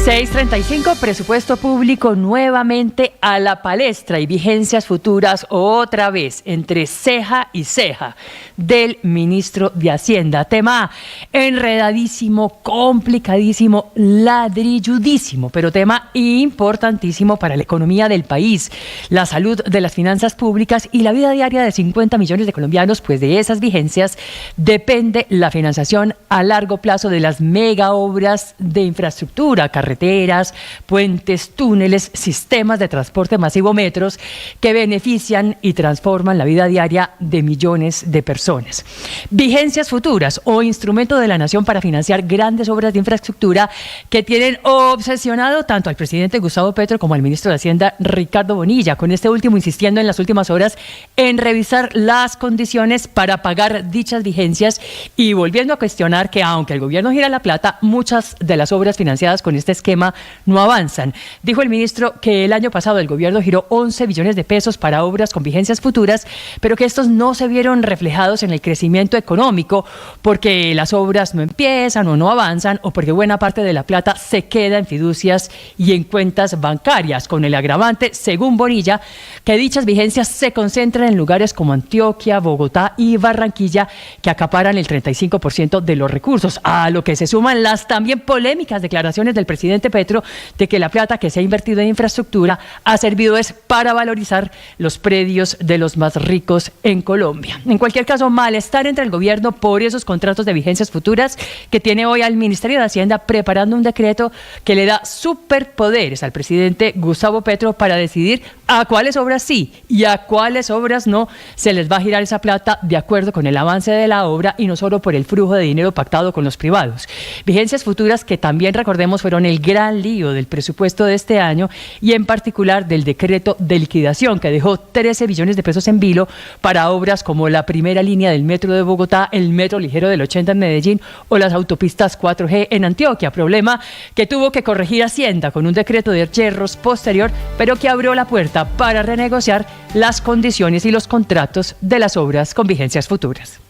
6:35, presupuesto público nuevamente a la palestra y vigencias futuras otra vez entre ceja y ceja del ministro de Hacienda. Tema enredadísimo, complicadísimo, ladrilludísimo, pero tema importantísimo para la economía del país, la salud de las finanzas públicas y la vida diaria de 50 millones de colombianos, pues de esas vigencias depende la financiación a largo plazo de las mega obras de infraestructura, carreteras, puentes, túneles, sistemas de transporte masivo, metros, que benefician y transforman la vida diaria de millones de personas. Vigencias futuras o instrumento de la nación para financiar grandes obras de infraestructura que tienen obsesionado tanto al presidente Gustavo Petro como al ministro de Hacienda Ricardo Bonilla, con este último insistiendo en las últimas horas en revisar las condiciones para pagar dichas vigencias y volviendo a cuestionar que aunque el gobierno gira la plata, muchas de las obras financiadas con este esquema no avanzan. Dijo el ministro que el año pasado el gobierno giró 11 billones de pesos para obras con vigencias futuras, pero que estos no se vieron reflejados en el crecimiento económico porque las obras no empiezan o no avanzan, o porque buena parte de la plata se queda en fiducias y en cuentas bancarias, con el agravante, según Bonilla, que dichas vigencias se concentran en lugares como Antioquia, Bogotá y Barranquilla, que acaparan el 35% de los recursos, a lo que se suman las también polémicas declaraciones del presidente Petro de que la plata que se ha invertido en infraestructura ha servido es para valorizar los predios de los más ricos en Colombia. En cualquier caso, malestar entre el gobierno por esos contratos de vigencias futuras que tiene hoy al Ministerio de Hacienda preparando un decreto que le da superpoderes al presidente Gustavo Petro para decidir a cuáles obras sí y a cuáles obras no se les va a girar esa plata de acuerdo con el avance de la obra y no solo por el flujo de dinero pactado con los privados. Vigencias futuras que también, recordemos, fueron el gran lío del presupuesto de este año y en particular del decreto de liquidación que dejó 13 billones de pesos en vilo para obras como la primera línea del metro de Bogotá, el metro ligero del 80 en Medellín o las autopistas 4G en Antioquia, problema que tuvo que corregir Hacienda con un decreto de hierros posterior, pero que abrió la puerta para renegociar las condiciones y los contratos de las obras con vigencias futuras.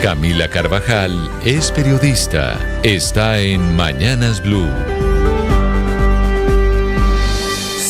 Camila Carvajal es periodista. Está en Mañanas Blue.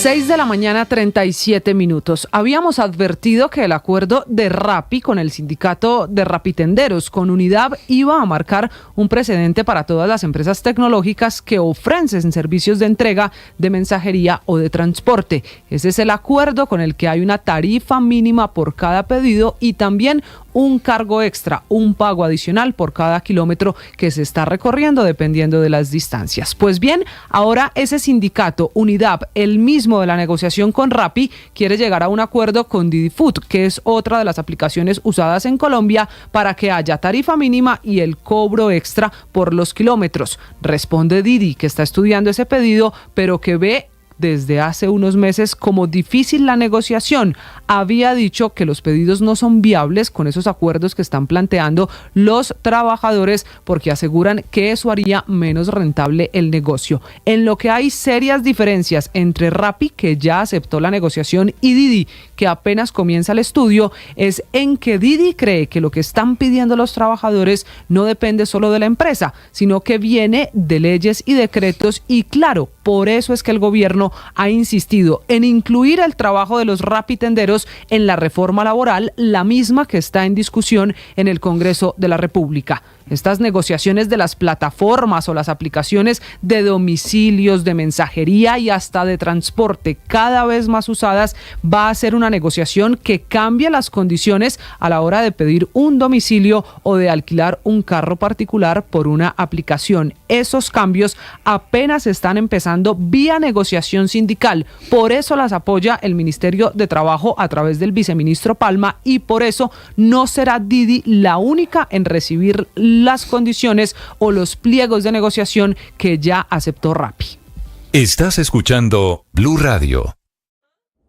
6:37 a.m. Habíamos advertido que el acuerdo de Rappi con el sindicato de rapitenderos, con Unidad, iba a marcar un precedente para todas las empresas tecnológicas que ofrecen servicios de entrega, de mensajería o de transporte. Ese es el acuerdo con el que hay una tarifa mínima por cada pedido y también un cargo extra, un pago adicional por cada kilómetro que se está recorriendo dependiendo de las distancias. Pues bien, ahora ese sindicato, Unidad, el mismo de la negociación con Rappi, quiere llegar a un acuerdo con Didi Food, que es otra de las aplicaciones usadas en Colombia para que haya tarifa mínima y el cobro extra por los kilómetros. Responde Didi, que está estudiando ese pedido, pero que ve desde hace unos meses como difícil la negociación. Había dicho que los pedidos no son viables con esos acuerdos que están planteando los trabajadores porque aseguran que eso haría menos rentable el negocio. En lo que hay serias diferencias entre Rappi, que ya aceptó la negociación, y Didi, que apenas comienza el estudio, es en que Didi cree que lo que están pidiendo los trabajadores no depende solo de la empresa, sino que viene de leyes y decretos, y claro, por eso es que el gobierno ha insistido en incluir el trabajo de los rapitenderos en la reforma laboral, la misma que está en discusión en el Congreso de la República. Estas negociaciones de las plataformas o las aplicaciones de domicilios, de mensajería y hasta de transporte cada vez más usadas va a ser una negociación que cambia las condiciones a la hora de pedir un domicilio o de alquilar un carro particular por una aplicación. Esos cambios apenas están empezando vía negociación sindical. Por eso las apoya el Ministerio de Trabajo a través del viceministro Palma, y por eso no será Didi la única en recibir las condiciones o los pliegos de negociación que ya aceptó Rappi. Estás escuchando Blue Radio.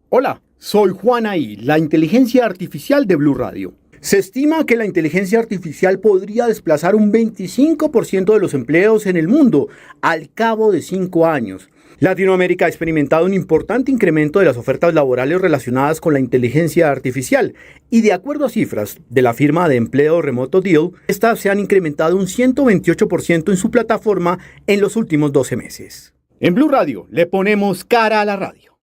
Hola, soy Juanaí, la inteligencia artificial de Blue Radio. Se estima que la inteligencia artificial podría desplazar un 25% de los empleos en el mundo al cabo de 5 años. Latinoamérica ha experimentado un importante incremento de las ofertas laborales relacionadas con la inteligencia artificial y, de acuerdo a cifras de la firma de empleo remoto Deal, estas se han incrementado un 128% en su plataforma en los últimos 12 meses. En Blue Radio le ponemos cara a la radio.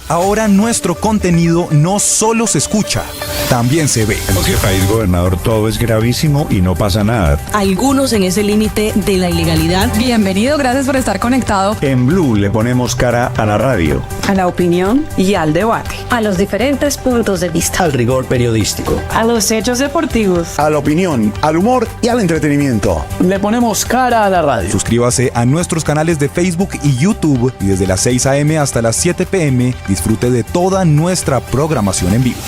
Ahora nuestro contenido no solo se escucha, también se ve. En este país, gobernador, todo es gravísimo y no pasa nada. Algunos en ese límite de la ilegalidad. Bienvenido, gracias por estar conectado. En Blue le ponemos cara a la radio. A la opinión y al debate. A los diferentes puntos de vista. Al rigor periodístico. A los hechos deportivos. A la opinión, al humor y al entretenimiento. Le ponemos cara a la radio. Suscríbase a nuestros canales de Facebook y YouTube y desde las 6 a.m. hasta las 7 p.m. disfrute de toda nuestra programación en vivo.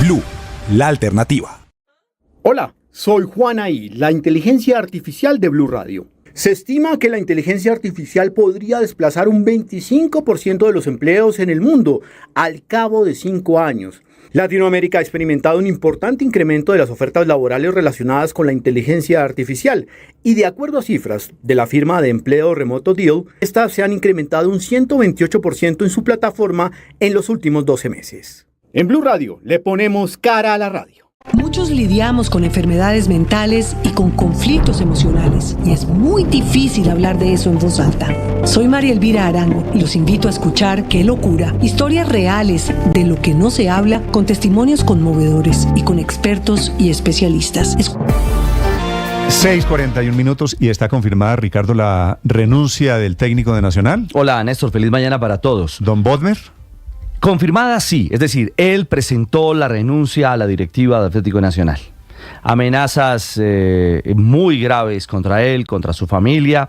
Blue, la alternativa. Hola, soy Juanaí, la inteligencia artificial de Blue Radio. Se estima que la inteligencia artificial podría desplazar un 25% de los empleos en el mundo al cabo de 5 años. Latinoamérica ha experimentado un importante incremento de las ofertas laborales relacionadas con la inteligencia artificial y, de acuerdo a cifras de la firma de empleo remoto Deal, estas se han incrementado un 128% en su plataforma en los últimos 12 meses. En Blue Radio le ponemos cara a la radio. Muchos lidiamos con enfermedades mentales y con conflictos emocionales, y es muy difícil hablar de eso en voz alta. Soy María Elvira Arango y los invito a escuchar Qué locura, historias reales de lo que no se habla, con testimonios conmovedores y con expertos y especialistas. 6:41 y está confirmada, Ricardo, la renuncia del técnico de Nacional. Hola, Néstor, feliz mañana para todos. ¿Don Bodmer? Confirmada, sí, es decir, él presentó la renuncia a la directiva de Atlético Nacional. Amenazas muy graves contra él, contra su familia,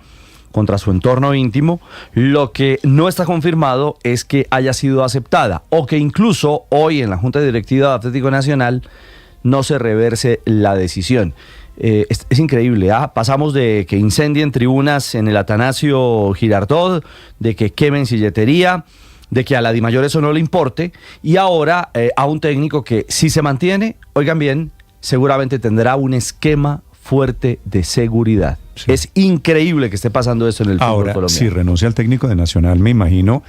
contra su entorno íntimo. Lo que no está confirmado es que haya sido aceptada o que incluso hoy en la Junta Directiva de Atlético Nacional no se reverse la decisión. Es increíble, ¿ah? Pasamos de que incendien tribunas en el Atanasio Girardot, de que quemen silletería, de que a la Dimayor eso no le importe, y ahora a un técnico que, si se mantiene, oigan bien, seguramente tendrá un esquema fuerte de seguridad. Sí. Es increíble que esté pasando eso en el fútbol colombiano. Si renuncia al técnico de Nacional, me imagino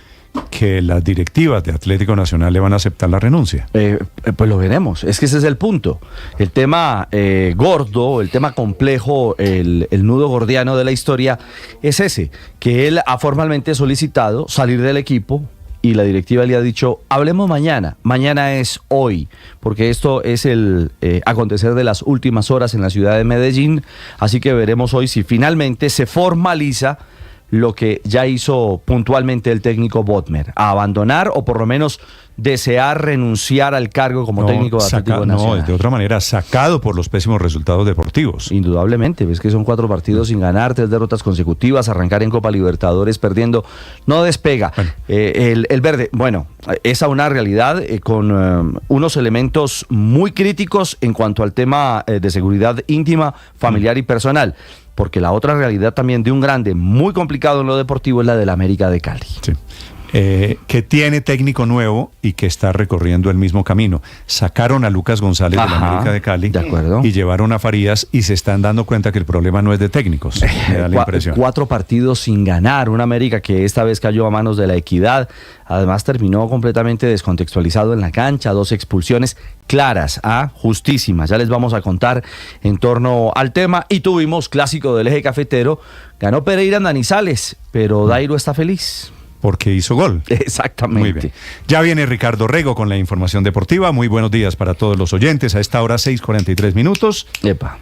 que las directivas de Atlético Nacional le van a aceptar la renuncia. Pues lo veremos, es que ese es el punto. El tema gordo, el tema complejo, el nudo gordiano de la historia es ese, que él ha formalmente solicitado salir del equipo y la directiva le ha dicho, hablemos mañana. Mañana es hoy, porque esto es el acontecer de las últimas horas en la ciudad de Medellín, así que veremos hoy si finalmente se formaliza lo que ya hizo puntualmente el técnico Bodmer, a abandonar o por lo menos desear renunciar al cargo como técnico de Atlético Nacional. No, de otra manera, sacado por los pésimos resultados deportivos. Indudablemente, ves que son 4 partidos sin ganar, 3 derrotas consecutivas, arrancar en Copa Libertadores perdiendo, no despega. Bueno. El verde, bueno, es una realidad con unos elementos muy críticos en cuanto al tema de seguridad íntima, familiar y personal. porque la otra realidad también de un grande muy complicado en lo deportivo es la del América de Cali. Sí. Que tiene técnico nuevo y que está recorriendo el mismo camino. Sacaron a Lucas González de la América de Cali, de acuerdo, y llevaron a Farías y se están dando cuenta que el problema no es de técnicos. Me da la impresión. 4 partidos sin ganar, una América que esta vez cayó a manos de la Equidad, además terminó completamente descontextualizado en la cancha, 2 expulsiones claras, justísimas. Ya les vamos a contar en torno al tema. Y tuvimos clásico del eje cafetero, ganó Pereira en Manizales, pero Dairo está feliz. Porque hizo gol. Exactamente. Muy bien. Ya viene Ricardo Rego con la información deportiva. Muy buenos días para todos los oyentes. A esta hora 6:43 minutos. Epa.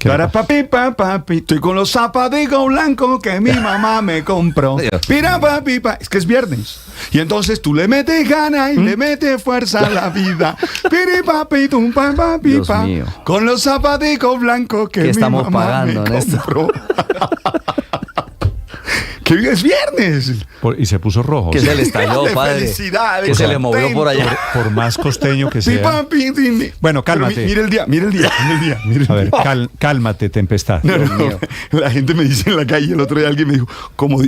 Para papi, estoy con los zapaticos blancos que mi mamá me compró. Mira, papi, es que es viernes. Y entonces tú le metes gana y le metes fuerza a la vida. Piri, papi, Dios mío. con los zapaticos blancos que mi mamá pagando, me compró. Que es viernes. Y se puso rojo. Que se le estalló, padre. Que se le movió por allá. Por más costeño que sea. Bueno, cálmate. Mira el día. A ver, cálmate, tempestad. No. La gente me dice en la calle, el otro día alguien me dijo,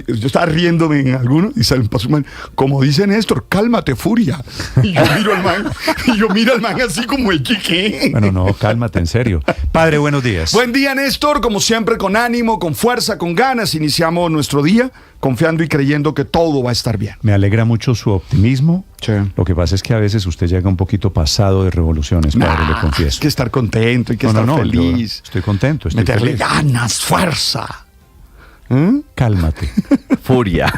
yo estaba riéndome en alguno y sale un paso man, como dice Néstor, cálmate, furia. Y yo miro al man así como el ¿qué? Bueno, no, cálmate, en serio. Padre, buenos días. Buen día, Néstor, como siempre, con ánimo, con fuerza, con ganas, iniciamos nuestro día confiando y creyendo que todo va a estar bien. Me alegra mucho su optimismo. Sí. Lo que pasa es que a veces usted llega un poquito pasado de revoluciones, padre, le confieso. Hay que estar contento, hay que estar feliz. Estoy contento. Meterle ganas, fuerza. Cálmate. Furia.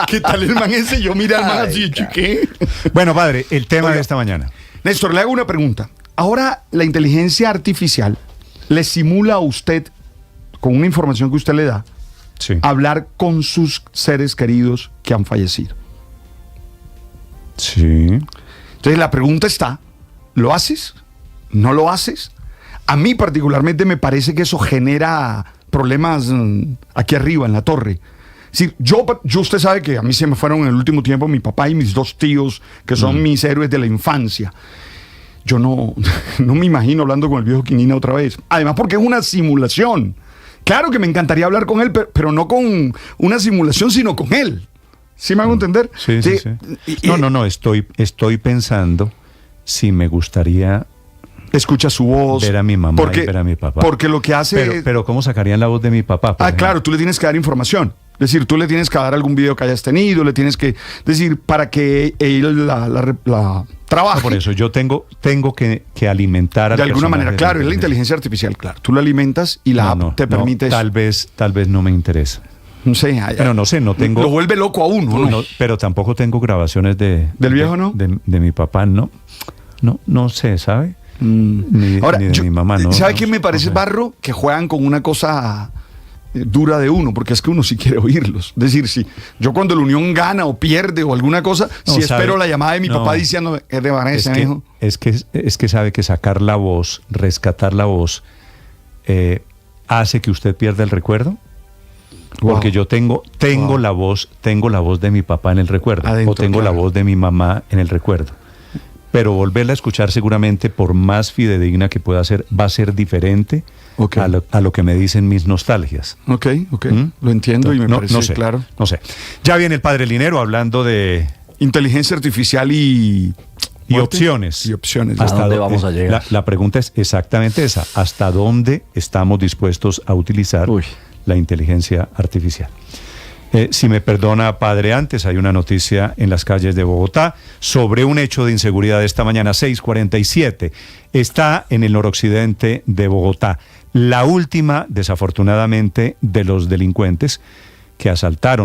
¿Qué tal el man ese? Yo mira al man así, ¿qué? Bueno, padre, el tema de esta mañana. Néstor, le hago una pregunta. Ahora la inteligencia artificial le simula a usted, con una información que usted le da, hablar con sus seres queridos que han fallecido. Sí. Entonces la pregunta está, ¿lo haces? ¿No lo haces? A mí particularmente me parece que eso genera problemas aquí arriba, en la torre. Sí, yo usted sabe que a mí se me fueron en el último tiempo mi papá y mis 2 tíos, que son mis héroes de la infancia. Yo no me imagino hablando con el viejo Quinina otra vez. Además porque es una simulación. Claro que me encantaría hablar con él, pero no con una simulación, sino con él. ¿Sí me hago entender? Sí. No, estoy pensando si me gustaría... Escucha su voz. Ver a mi mamá y ver a mi papá. Porque lo que hace... Pero ¿cómo sacarían la voz de mi papá? Claro, tú le tienes que dar información. Es decir, tú le tienes que dar algún video que hayas tenido, le tienes que decir para que él la trabaje. No, por eso yo tengo que alimentar de alguna manera, claro, es la inteligencia artificial, claro. Tú la alimentas y la app te permite eso. Tal vez no me interesa. No sé. Pero no sé, no tengo... Lo vuelve loco a uno, ¿no? Pero tampoco tengo grabaciones ¿Del viejo, no? De mi papá, no. No sé, ¿sabe? Ahora, ni de mi mamá, no. ¿Sabe qué me parece, Barro? Que juegan con una cosa dura de uno, porque es que uno sí quiere oírlos. Es decir, si yo cuando la Unión gana o pierde o alguna cosa, espero la llamada de mi papá diciendo es de Vanessa, hijo. Es que sabe que sacar la voz, rescatar la voz, hace que usted pierda el recuerdo. Porque yo tengo la voz de mi papá en el recuerdo, o tengo la voz de mi mamá en el recuerdo. Pero volverla a escuchar seguramente, por más fidedigna que pueda ser, va a ser diferente a lo que me dicen mis nostalgias. Ok. Lo entiendo y me parece claro. No sé. Ya viene el padre Linero hablando de... inteligencia artificial y opciones. Y opciones. ¿Hasta dónde vamos a llegar? La pregunta es exactamente esa. ¿Hasta dónde estamos dispuestos a utilizar la inteligencia artificial? Si me perdona, padre, antes hay una noticia en las calles de Bogotá sobre un hecho de inseguridad esta mañana, 6:47. Está en el noroccidente de Bogotá. La última, desafortunadamente, de los delincuentes que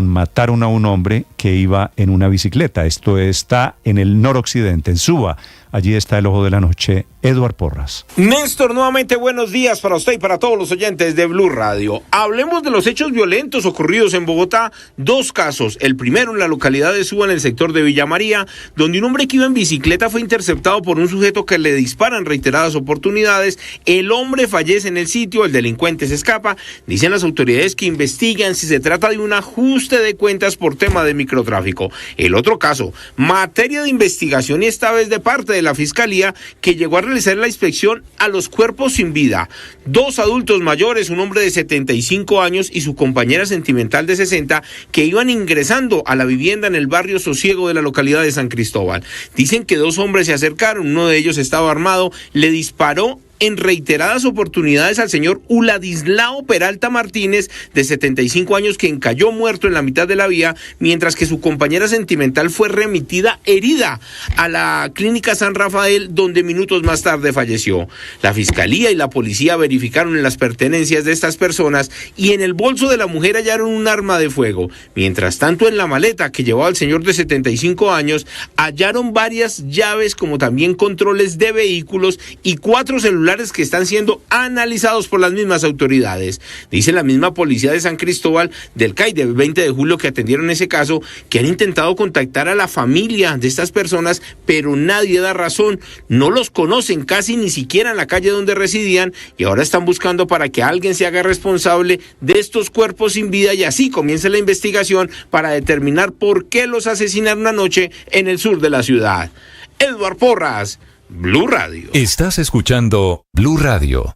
mataron a un hombre que iba en una bicicleta. Esto está en el noroccidente, en Suba. Allí está el ojo de la noche, Eduard Porras. Néstor, nuevamente buenos días para usted y para todos los oyentes de Blue Radio. Hablemos de los hechos violentos ocurridos en Bogotá. 2 casos. El primero en la localidad de Suba, en el sector de Villa María, donde un hombre que iba en bicicleta fue interceptado por un sujeto que le dispara en reiteradas oportunidades. El hombre fallece en el sitio, el delincuente se escapa. Dicen las autoridades que investigan si se trata de un ajuste de cuentas por tema de microtráfico. El otro caso, materia de investigación y esta vez de parte de la Fiscalía, que llegó a realizar la inspección a los cuerpos sin vida. 2 adultos mayores, un hombre de 75 años y su compañera sentimental de 60, que iban ingresando a la vivienda en el barrio Sosiego de la localidad de San Cristóbal. Dicen que 2 hombres se acercaron, uno de ellos estaba armado, le disparó en reiteradas oportunidades al señor Uladislao Peralta Martínez, de 75 años, quien cayó muerto en la mitad de la vía, mientras que su compañera sentimental fue remitida herida a la clínica San Rafael, donde minutos más tarde falleció. La fiscalía y la policía verificaron las pertenencias de estas personas y en el bolso de la mujer hallaron un arma de fuego. Mientras tanto, en la maleta que llevaba el señor de 75 años, hallaron varias llaves, como también controles de vehículos y 4 celulares que están siendo analizados por las mismas autoridades. Dice la misma policía de San Cristóbal del CAI de 20 de julio que atendieron ese caso, que han intentado contactar a la familia de estas personas, pero nadie da razón, no los conocen casi ni siquiera en la calle donde residían, y ahora están buscando para que alguien se haga responsable de estos cuerpos sin vida y así comience la investigación para determinar por qué los asesinaron anoche en el sur de la ciudad. Edward Porras, Blue Radio. Estás escuchando Blue Radio.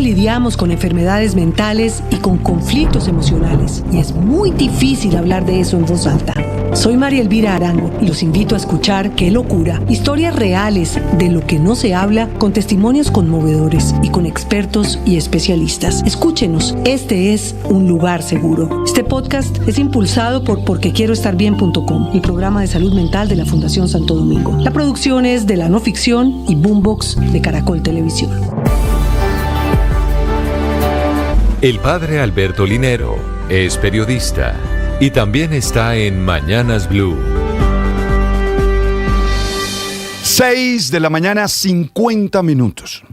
Lidiamos con enfermedades mentales y con conflictos emocionales, y es muy difícil hablar de eso en voz alta. Soy María Elvira Arango y los invito a escuchar Qué Locura, historias reales de lo que no se habla, con testimonios conmovedores y con expertos y especialistas. Escúchenos, este es un lugar seguro. Este podcast es impulsado por porquequieroestarbien.com, el programa de salud mental de la Fundación Santo Domingo. La producción es de La No Ficción y Boombox de Caracol Televisión. El padre Alberto Linero es periodista y también está en Mañanas Blue. 6 de la mañana, 50 minutos.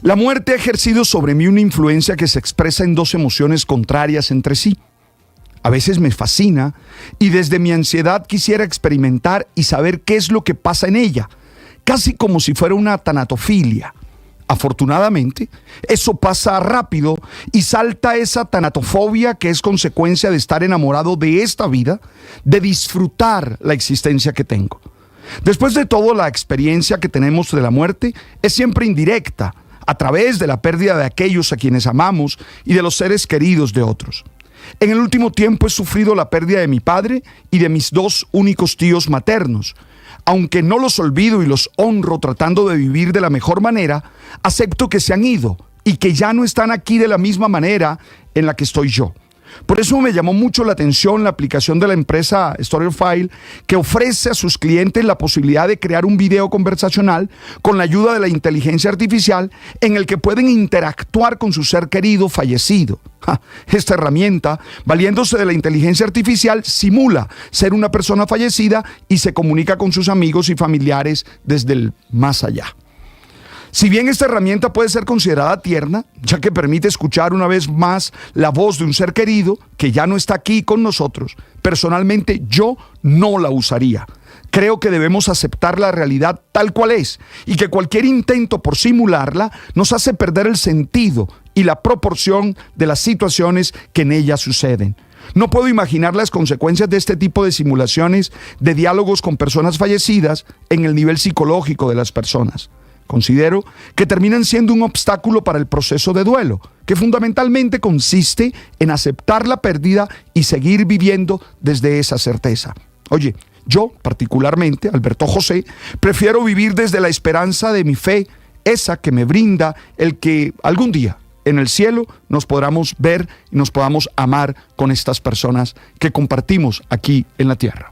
La muerte ha ejercido sobre mí una influencia que se expresa en 2 emociones contrarias entre sí. A veces me fascina y desde mi ansiedad quisiera experimentar y saber qué es lo que pasa en ella, casi como si fuera una tanatofilia. Afortunadamente, eso pasa rápido y salta esa tanatofobia que es consecuencia de estar enamorado de esta vida, de disfrutar la existencia que tengo. Después de todo, la experiencia que tenemos de la muerte es siempre indirecta, a través de la pérdida de aquellos a quienes amamos y de los seres queridos de otros. En el último tiempo he sufrido la pérdida de mi padre y de mis 2 únicos tíos maternos. Aunque no los olvido y los honro tratando de vivir de la mejor manera, acepto que se han ido y que ya no están aquí de la misma manera en la que estoy yo. Por eso me llamó mucho la atención la aplicación de la empresa Storyfile, que ofrece a sus clientes la posibilidad de crear un video conversacional con la ayuda de la inteligencia artificial en el que pueden interactuar con su ser querido fallecido. Esta herramienta, valiéndose de la inteligencia artificial, simula ser una persona fallecida y se comunica con sus amigos y familiares desde el más allá. Si bien esta herramienta puede ser considerada tierna, ya que permite escuchar una vez más la voz de un ser querido que ya no está aquí con nosotros, personalmente yo no la usaría. Creo que debemos aceptar la realidad tal cual es y que cualquier intento por simularla nos hace perder el sentido y la proporción de las situaciones que en ella suceden. No puedo imaginar las consecuencias de este tipo de simulaciones de diálogos con personas fallecidas en el nivel psicológico de las personas. Considero que terminan siendo un obstáculo para el proceso de duelo, que fundamentalmente consiste en aceptar la pérdida y seguir viviendo desde esa certeza. Oye, yo particularmente, Alberto José, prefiero vivir desde la esperanza de mi fe, esa que me brinda el que algún día en el cielo nos podamos ver y nos podamos amar con estas personas que compartimos aquí en la tierra.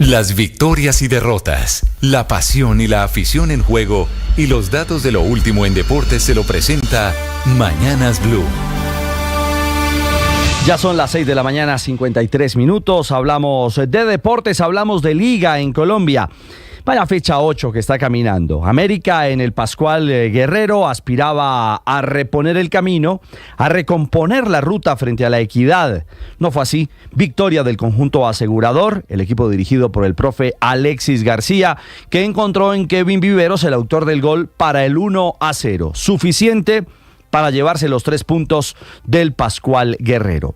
Las victorias y derrotas, la pasión y la afición en juego y los datos de lo último en deportes se lo presenta Mañanas Blue. Ya son las 6 de la mañana, 53 minutos. Hablamos de deportes, hablamos de Liga en Colombia. Vaya fecha 8 que está caminando. América en el Pascual Guerrero aspiraba a reponer el camino, a recomponer la ruta frente a la Equidad. No fue así. Victoria del conjunto asegurador, el equipo dirigido por el profe Alexis García, que encontró en Kevin Viveros el autor del gol para el 1-0. Suficiente para llevarse los 3 puntos del Pascual Guerrero.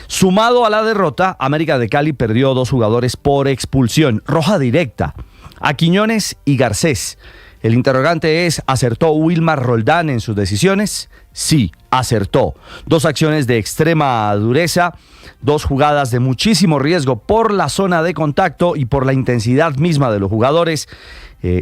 Sumado a la derrota, América de Cali perdió 2 jugadores por expulsión, roja directa, a Quiñones y Garcés. El interrogante es, ¿acertó Wilmar Roldán en sus decisiones? Sí, acertó. 2 acciones de extrema dureza, 2 jugadas de muchísimo riesgo por la zona de contacto y por la intensidad misma de los jugadores.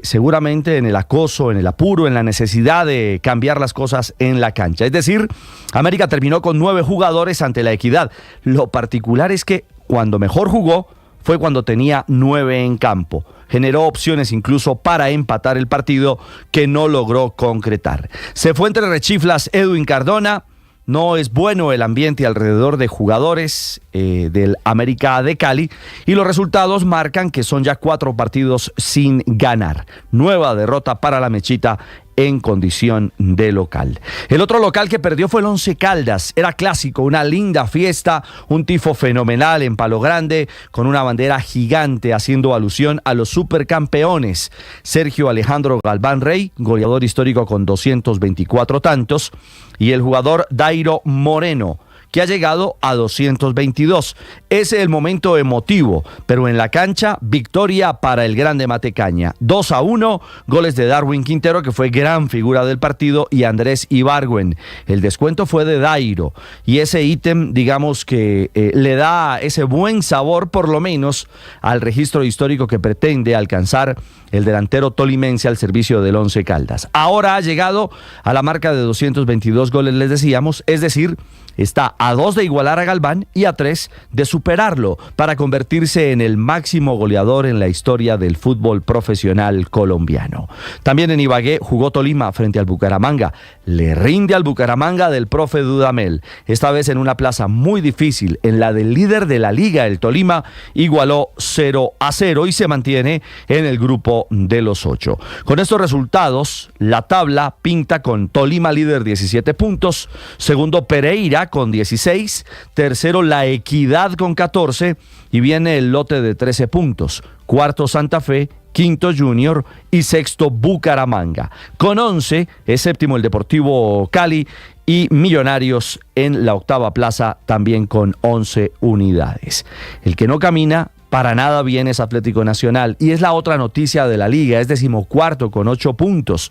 Seguramente en el acoso, en el apuro, en la necesidad de cambiar las cosas en la cancha. Es decir, América terminó con 9 jugadores ante la Equidad. Lo particular es que cuando mejor jugó fue cuando tenía 9 en campo. Generó opciones incluso para empatar el partido que no logró concretar. Se fue entre rechiflas Edwin Cardona. No es bueno el ambiente alrededor de jugadores del América de Cali y los resultados marcan que son ya 4 partidos sin ganar. Nueva derrota para la Mechita en condición de local. El otro local que perdió fue el Once Caldas. Era clásico, una linda fiesta, un tifo fenomenal en Palo Grande, con una bandera gigante haciendo alusión a los supercampeones. Sergio Alejandro Galván Rey, goleador histórico con 224 tantos, y el jugador Dairo Moreno, que ha llegado a 222. Ese es el momento emotivo, pero en la cancha, victoria para el Grande Matecaña. 2-1, goles de Darwin Quintero, que fue gran figura del partido, y Andrés Ibargüen. El descuento fue de Dairo, y ese ítem, digamos que le da ese buen sabor, por lo menos, al registro histórico que pretende alcanzar el delantero tolimense al servicio del Once Caldas. Ahora ha llegado a la marca de 222 goles, les decíamos, es decir, está a 2 de igualar a Galván y a 3 de superarlo para convertirse en el máximo goleador en la historia del fútbol profesional colombiano. También en Ibagué jugó Tolima frente al Bucaramanga. Le rinde al Bucaramanga del profe Dudamel. Esta vez en una plaza muy difícil, en la del líder de la liga, el Tolima, igualó 0-0 y se mantiene en el grupo de los 8. Con estos resultados, la tabla pinta con Tolima líder 17 puntos, segundo Pereira con 16, tercero La Equidad con 14 y viene el lote de 13 puntos, cuarto Santa Fe, quinto Junior y sexto Bucaramanga. Con 11 es séptimo el Deportivo Cali y Millonarios en la octava plaza también con 11 unidades. El que no camina para nada bien es Atlético Nacional y es la otra noticia de la liga, es 14º con 8 puntos.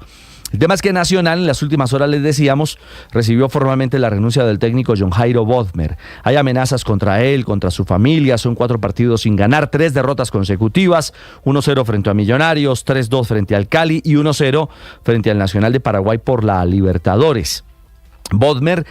El tema es que Nacional en las últimas horas, les decíamos, recibió formalmente la renuncia del técnico John Jairo Bodmer. Hay amenazas contra él, contra su familia, son 4 partidos sin ganar, 3 derrotas consecutivas, 1-0 frente a Millonarios, 3-2 frente al Cali y 1-0 frente al Nacional de Paraguay por la Libertadores. Bodmer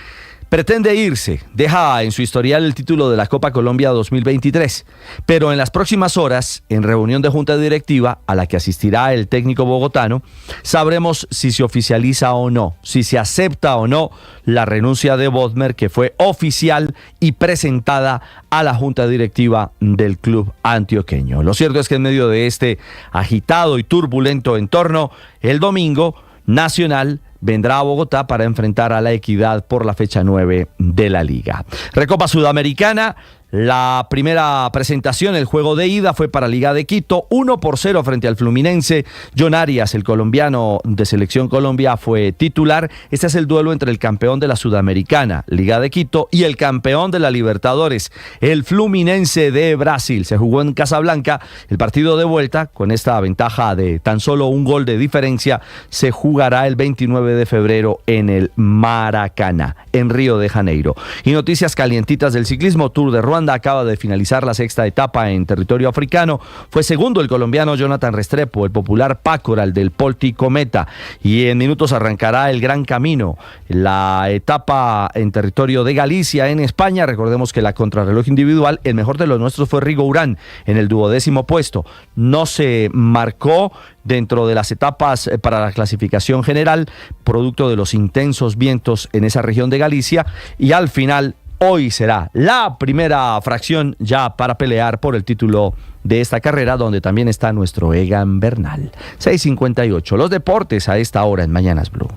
pretende irse, deja en su historial el título de la Copa Colombia 2023, pero en las próximas horas, en reunión de junta directiva a la que asistirá el técnico bogotano, sabremos si se oficializa o no, si se acepta o no la renuncia de Bodmer, que fue oficial y presentada a la junta directiva del club antioqueño. Lo cierto es que en medio de este agitado y turbulento entorno, el domingo Nacional vendrá a Bogotá para enfrentar a La Equidad por la fecha 9 de la Liga. Recopa Sudamericana, la primera presentación, el juego de ida fue para Liga de Quito, 1-0 frente al Fluminense. John Arias, el colombiano de Selección Colombia, fue titular. Este es el duelo entre el campeón de la Sudamericana, Liga de Quito, y el campeón de la Libertadores, el Fluminense de Brasil. Se jugó en Casablanca. El partido de vuelta, con esta ventaja de tan solo un gol de diferencia, se jugará el 29 de febrero en el Maracaná, en Río de Janeiro. Y noticias calientitas del ciclismo, Tour de Ruanda. Ruanda acaba de finalizar la sexta etapa en territorio africano. Fue segundo el colombiano Jonathan Restrepo, el popular Pácoral del Polti Cometa. Y en minutos arrancará el Gran Camino, la etapa en territorio de Galicia, en España. Recordemos que la contrarreloj individual, el mejor de los nuestros fue Rigo Urán en el 12º puesto. No se marcó dentro de las etapas para la clasificación general, producto de los intensos vientos en esa región de Galicia, y al final hoy será la primera fracción ya para pelear por el título de esta carrera, donde también está nuestro Egan Bernal. 6:58, los deportes a esta hora en Mañanas Blue.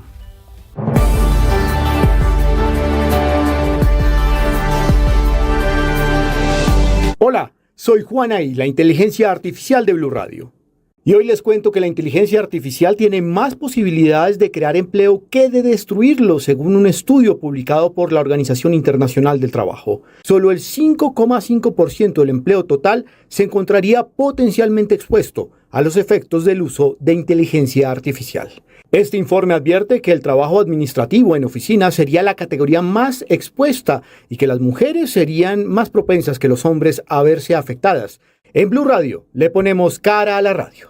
Hola, soy Juana y la inteligencia artificial de Blue Radio. Y hoy les cuento que la inteligencia artificial tiene más posibilidades de crear empleo que de destruirlo, según un estudio publicado por la Organización Internacional del Trabajo. Solo el 5,5% del empleo total se encontraría potencialmente expuesto a los efectos del uso de inteligencia artificial. Este informe advierte que el trabajo administrativo en oficina sería la categoría más expuesta y que las mujeres serían más propensas que los hombres a verse afectadas. En Blue Radio le ponemos cara a la radio.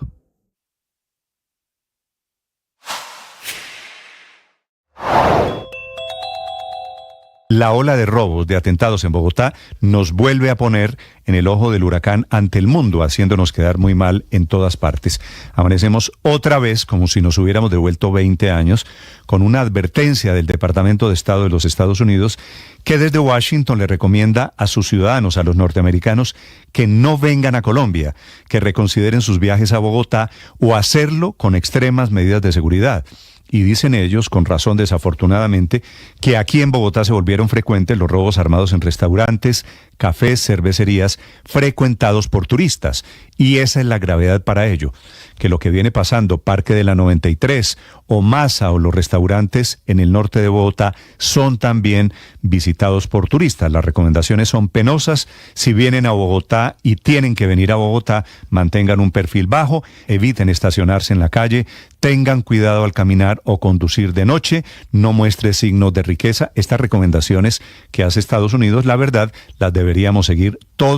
La ola de robos, de atentados en Bogotá, nos vuelve a poner en el ojo del huracán ante el mundo, haciéndonos quedar muy mal en todas partes. Amanecemos otra vez como si nos hubiéramos devuelto 20 años, con una advertencia del Departamento de Estado de los Estados Unidos, que desde Washington le recomienda a sus ciudadanos, a los norteamericanos, que no vengan a Colombia, que reconsideren sus viajes a Bogotá o hacerlo con extremas medidas de seguridad. Y dicen ellos, con razón desafortunadamente, que aquí en Bogotá se volvieron frecuentes los robos armados en restaurantes, cafés, cervecerías, frecuentados por turistas. Y esa es la gravedad para ello, que lo que viene pasando, Parque de la 93 o Masa o los restaurantes en el norte de Bogotá son también visitados por turistas. Las recomendaciones son penosas. Si vienen a Bogotá y tienen que venir a Bogotá, mantengan un perfil bajo, eviten estacionarse en la calle, tengan cuidado al caminar o conducir de noche, no muestre signos de riqueza. Estas recomendaciones que hace Estados Unidos, la verdad, las deberíamos seguir todos.